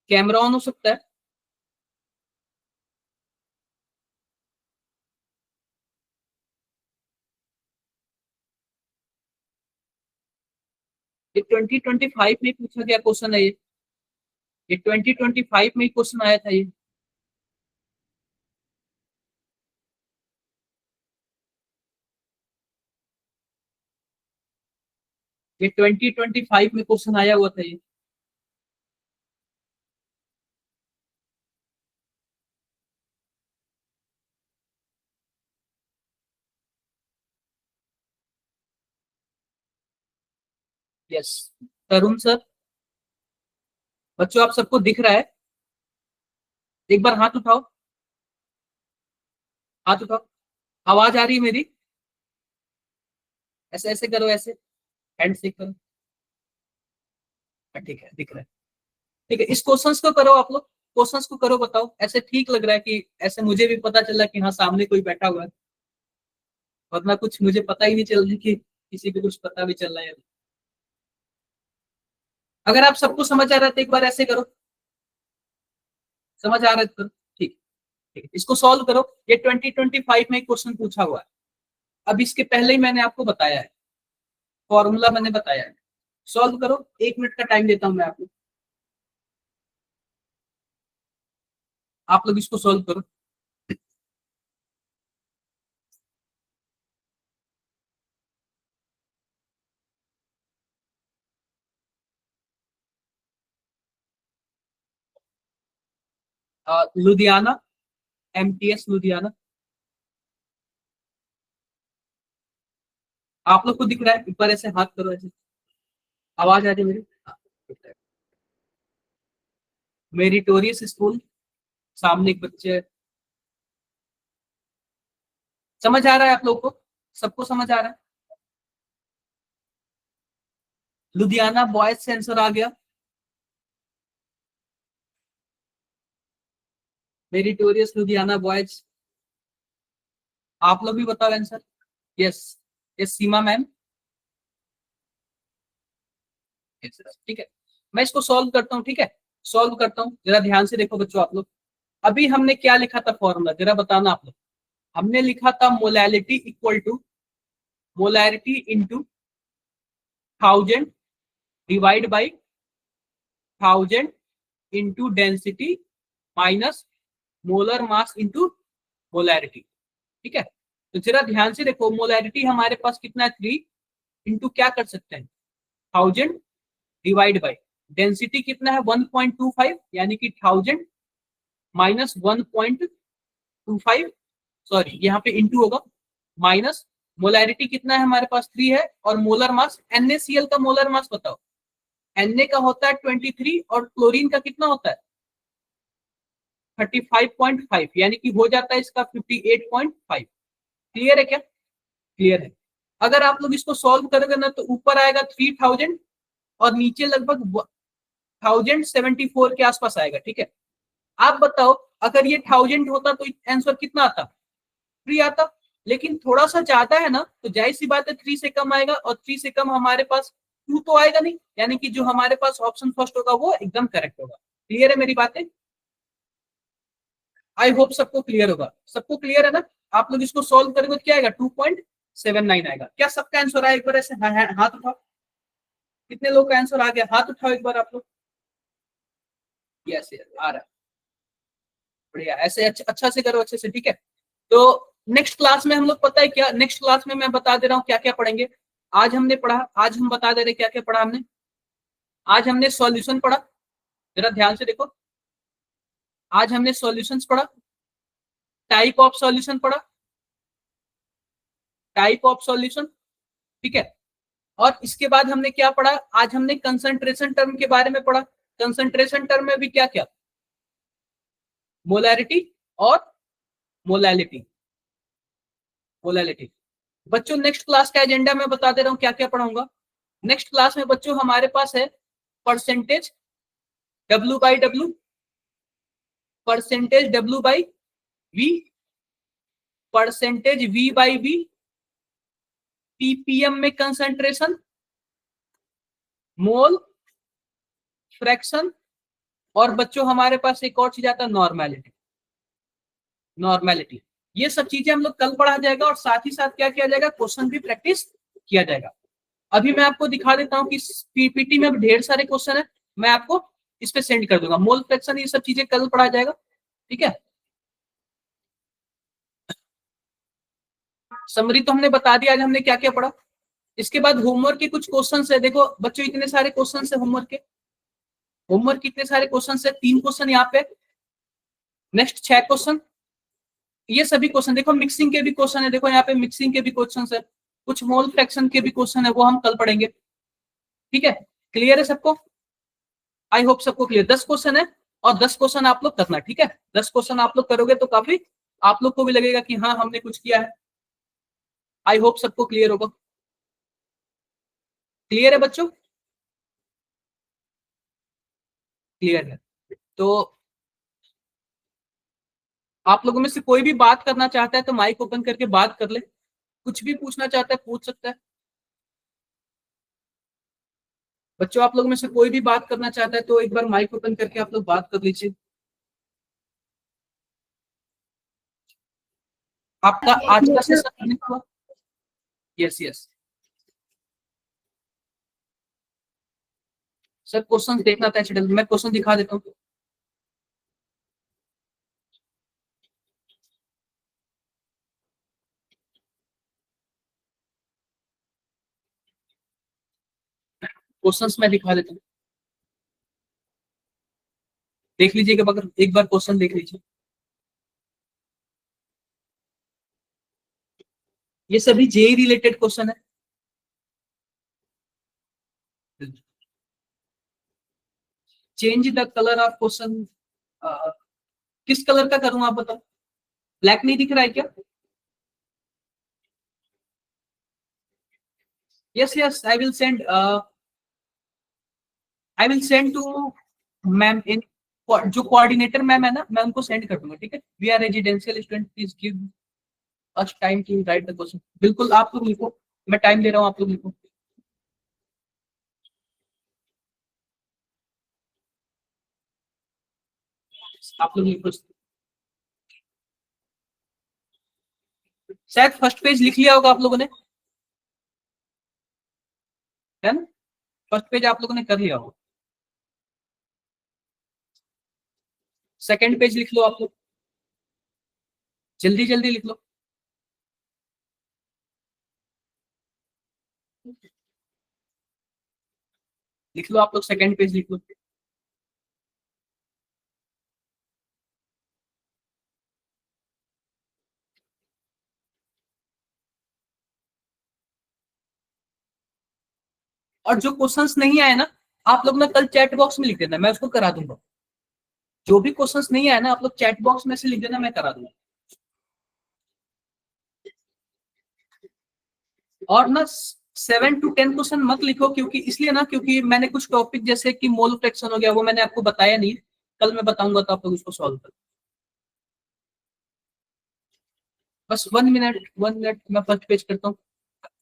कैमरा ऑन हो सकता है? ये 2025 में पूछा गया क्वेश्चन है ये 2025 में क्वेश्चन आया था ये 2025 में क्वेश्चन आया हुआ था ये। यस, तरुण सर। बच्चों आप सबको दिख रहा है? एक बार हाथ उठाओ, हाथ उठाओ। आवाज आ रही है मेरी? ऐसे ऐसे करो, ऐसे हैंड से करो। ठीक है, दिख रहा है। ठीक है, इस क्वेश्चंस को करो आप लोग, क्वेश्चंस को करो, बताओ ऐसे ठीक लग रहा है कि ऐसे मुझे भी पता चला कि हाँ सामने कोई बैठा हुआ है, वरना कुछ मुझे पता ही नहीं चल रहा कि किसी को कुछ पता भी चल रहा है। अगर आप सबको समझ आ रहा है तो एक बार ऐसे करो, समझ आ रहा है तो ठीक। ठीक है, इसको सॉल्व करो। ये 2025 में क्वेश्चन पूछा हुआ है। अब इसके पहले ही मैंने आपको बताया है, फॉर्मूला मैंने बताया है। सॉल्व करो, 1 मिनट का टाइम देता हूं मैं आपको, आप लोग इसको सॉल्व करो। लुधियाना, एमटीएस लुधियाना। आप लोग को दिख रहा है? एक बार ऐसे हाथ करो, ऐसे आवाज आ रही है मेरी? हाँ, दिख रहा है। मेरिटोरियस स्कूल, सामने एक बच्चे है। समझ आ रहा है आप लोग को? सबको समझ आ रहा है? लुधियाना बॉयज से आंसर आ गया, मेरिटोरियस लुधियाना बॉयज। आप लोग भी बताओ आंसर। यस, यस सीमा मैम। ठीक है, मैं इसको सॉल्व करता हूँ। ठीक है, सॉल्व करता हूँ, जरा ध्यान से देखो बच्चों आप लोग। अभी हमने क्या लिखा था फॉर्मूला, जरा बताना आप लोग। हमने लिखा था molality equal to, molarity into 1000 divide by 1000 into density minus molar mass into molarity. ठीक है, तो जरा ध्यान से देखो, मोलैरिटी हमारे पास कितना है 3, इंटू क्या कर सकते हैं 1000 डिवाइड बाई डेंसिटी कितना है 1.25, यानी कि 1000 माइनस 1.25, सॉरी यहाँ पे इंटू होगा, माइनस मोलैरिटी कितना है हमारे पास 3 है, और मोलर मास NaCl का मोलर मास बताओ। Na का होता है 23 और क्लोरीन का कितना होता है 35.5, यानी कि हो जाता है इसका 58.5। क्लियर है क्या? क्लियर है। अगर आप लोग इसको सॉल्व करोगे ना तो ऊपर आएगा 3000 और नीचे लगभग 1074 के आसपास आएगा। ठीक है, आप बताओ अगर ये 1000 होता तो आंसर कितना आता? 3 आता। लेकिन थोड़ा सा ज्यादा है ना, तो जाहिर सी बात है 3 से कम आएगा, और 3 से कम हमारे पास 2 तो आएगा नहीं, यानी कि जो हमारे पास ऑप्शन फर्स्ट होगा वो एकदम करेक्ट होगा। क्लियर है मेरी बातें? आई होप सबको क्लियर होगा। सबको क्लियर है ना? आप लोग इसको सॉल्व करेंगे तो क्या आएगा 2.79 आएगा। क्या सबका आंसर आया? एक बार ऐसे हाथ उठाओ। कितने लोग का आंसर आ गया? हाथ उठाओ एक बार आप लोग। यस यस आ रहा है, बढ़िया। ऐसे अच्छा से करो, अच्छे से, ठीक है। तो नेक्स्ट क्लास में हम लोग, पता है क्या, नेक्स्ट क्लास में मैं बता दे रहा हूँ क्या क्या पढ़ेंगे। आज हमने पढ़ा, आज हम बता दे रहे क्या क्या पढ़ा हमने। आज हमने सॉल्यूशन पढ़ा, जरा ध्यान से देखो। आज हमने सॉल्यूशंस पढ़ा, टाइप ऑफ सॉल्यूशन पढ़ा, टाइप ऑफ सॉल्यूशन, ठीक है। और इसके बाद हमने क्या पढ़ा, आज हमने कंसंट्रेशन टर्म के बारे में पढ़ा। कंसंट्रेशन टर्म में भी क्या क्या, मोलैरिटी और मोलैलिटी, मोलैलिटी। बच्चों नेक्स्ट क्लास का एजेंडा मैं बता दे रहा हूँ क्या क्या पढ़ाऊंगा। नेक्स्ट क्लास में बच्चों हमारे पास है percentage W/W, percentage W/V, percentage V/V, ppm में कंसंट्रेशन, मोल, फ्रैक्शन, और बच्चों हमारे पास एक और चीज आता है नॉर्मेलिटी, नॉर्मेलिटी। ये सब चीजें हम लोग कल पढ़ा जाएगा, और साथ ही साथ क्या किया जाएगा, क्वेश्चन भी प्रैक्टिस किया जाएगा। अभी मैं आपको दिखा देता हूँ कि पीपीटी में ढेर सारे क्वेश्चन है, मैं आपको इस पे सेंड कर दूंगा। मोल फ्रैक्शन ये सब चीजें कल पढ़ा जाएगा, ठीक है। समरी तो हमने बता दिया आज हमने क्या क्या पढ़ा। इसके बाद होमवर्क के कुछ क्वेश्चन है, देखो बच्चों इतने सारे क्वेश्चन है होमवर्क के। होमवर्क कितने सारे क्वेश्चन है, 3 क्वेश्चन यहाँ पे, नेक्स्ट 6 क्वेश्चन। ये सभी क्वेश्चन देखो, मिक्सिंग के भी क्वेश्चन है, देखो यहाँ पे मिक्सिंग के भी क्वेश्चन है, कुछ मोल फ्रैक्शन के भी क्वेश्चन है, वो हम कल पढ़ेंगे, ठीक है। क्लियर है सबको? आई होप सबको क्लियर। 10 क्वेश्चन है, और 10 क्वेश्चन आप लोग करना, ठीक है। 10 क्वेश्चन आप लोग करोगे तो काफी आप लोग को भी लगेगा कि हाँ हमने कुछ किया है। आई होप सबको क्लियर होगा। क्लियर है बच्चों? क्लियर है। तो आप लोगों में से कोई भी बात करना चाहता है तो माइक ओपन करके बात कर ले, कुछ भी पूछना चाहता है पूछ सकता है। बच्चों आप लोगों में से कोई भी बात करना चाहता है तो एक बार माइक ओपन करके आप लोग बात कर लीजिए। आपका आज का सेशन हुआ? यस यस सर, क्वेश्चन देखना था चैनल, मैं क्वेश्चन दिखा देता हूँ। क्वेश्चंस मैं दिखा देता हूँ, देख लीजिएगा, अगर एक बार क्वेश्चन देख लीजिए। ये सभी जेई रिलेटेड क्वेश्चन है। Change the colour of question, किस कलर का करूं आप बताओ? ब्लैक नहीं दिख रहा है क्या? Yes yes I will send to ma'am in, जो कोऑर्डिनेटर मैम है ना, मैं उनको सेंड कर दूंगा, ठीक है। We are residential student, please give us time to write the question. बिल्कुल आप लोग लिखो, मैं टाइम दे रहा हूँ, आप लोग लिखो। आप लोग लिखो। शायद फर्स्ट पेज लिख लिया होगा आप लोगों ने, है ना? फर्स्ट पेज आप लोगों ने कर लिया होगा। सेकंड पेज लिख लो आप लोग, जल्दी जल्दी लिख लो। लिख लो आप लोग, सेकंड पेज लिख लो। और जो क्वेश्चंस नहीं आए ना, आप लोग ना कल चैट बॉक्स में लिख देना, मैं उसको करा दूंगा। जो भी क्वेश्चंस नहीं आए ना, आप लोग चैट बॉक्स में से लिख देना, मैं करा दूंगा। और ना 7 to 10 क्वेश्चन मत लिखो, क्योंकि इसलिए ना, क्योंकि मैंने कुछ टॉपिक जैसे कि मोल फ्रैक्शन हो गया, वो मैंने आपको बताया नहीं, कल मैं बताऊंगा तो आप लोग उसको सॉल्व करो। बस 1 मिनट, 1 मिनट, मैं फर्स्ट पेज करता हूँ।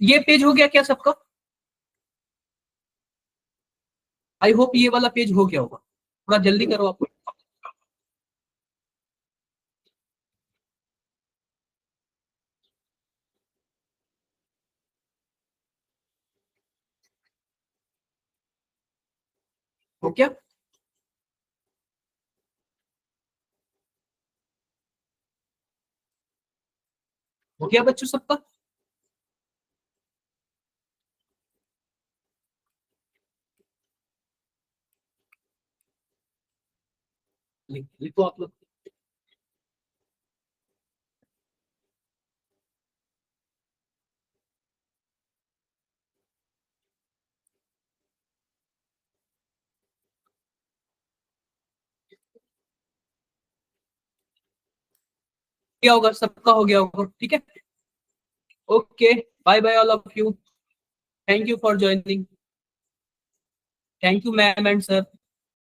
ये पेज हो गया क्या सबका? आई होप ये वाला पेज हो गया होगा, थोड़ा जल्दी करो आप। हो क्या? हो गया बच्चों सबका? लिखो आप लोग। क्या होगा, सबका हो गया होगा, ठीक है। Okay, bye bye all of you. Thank you for joining. Thank you ma'am and sir.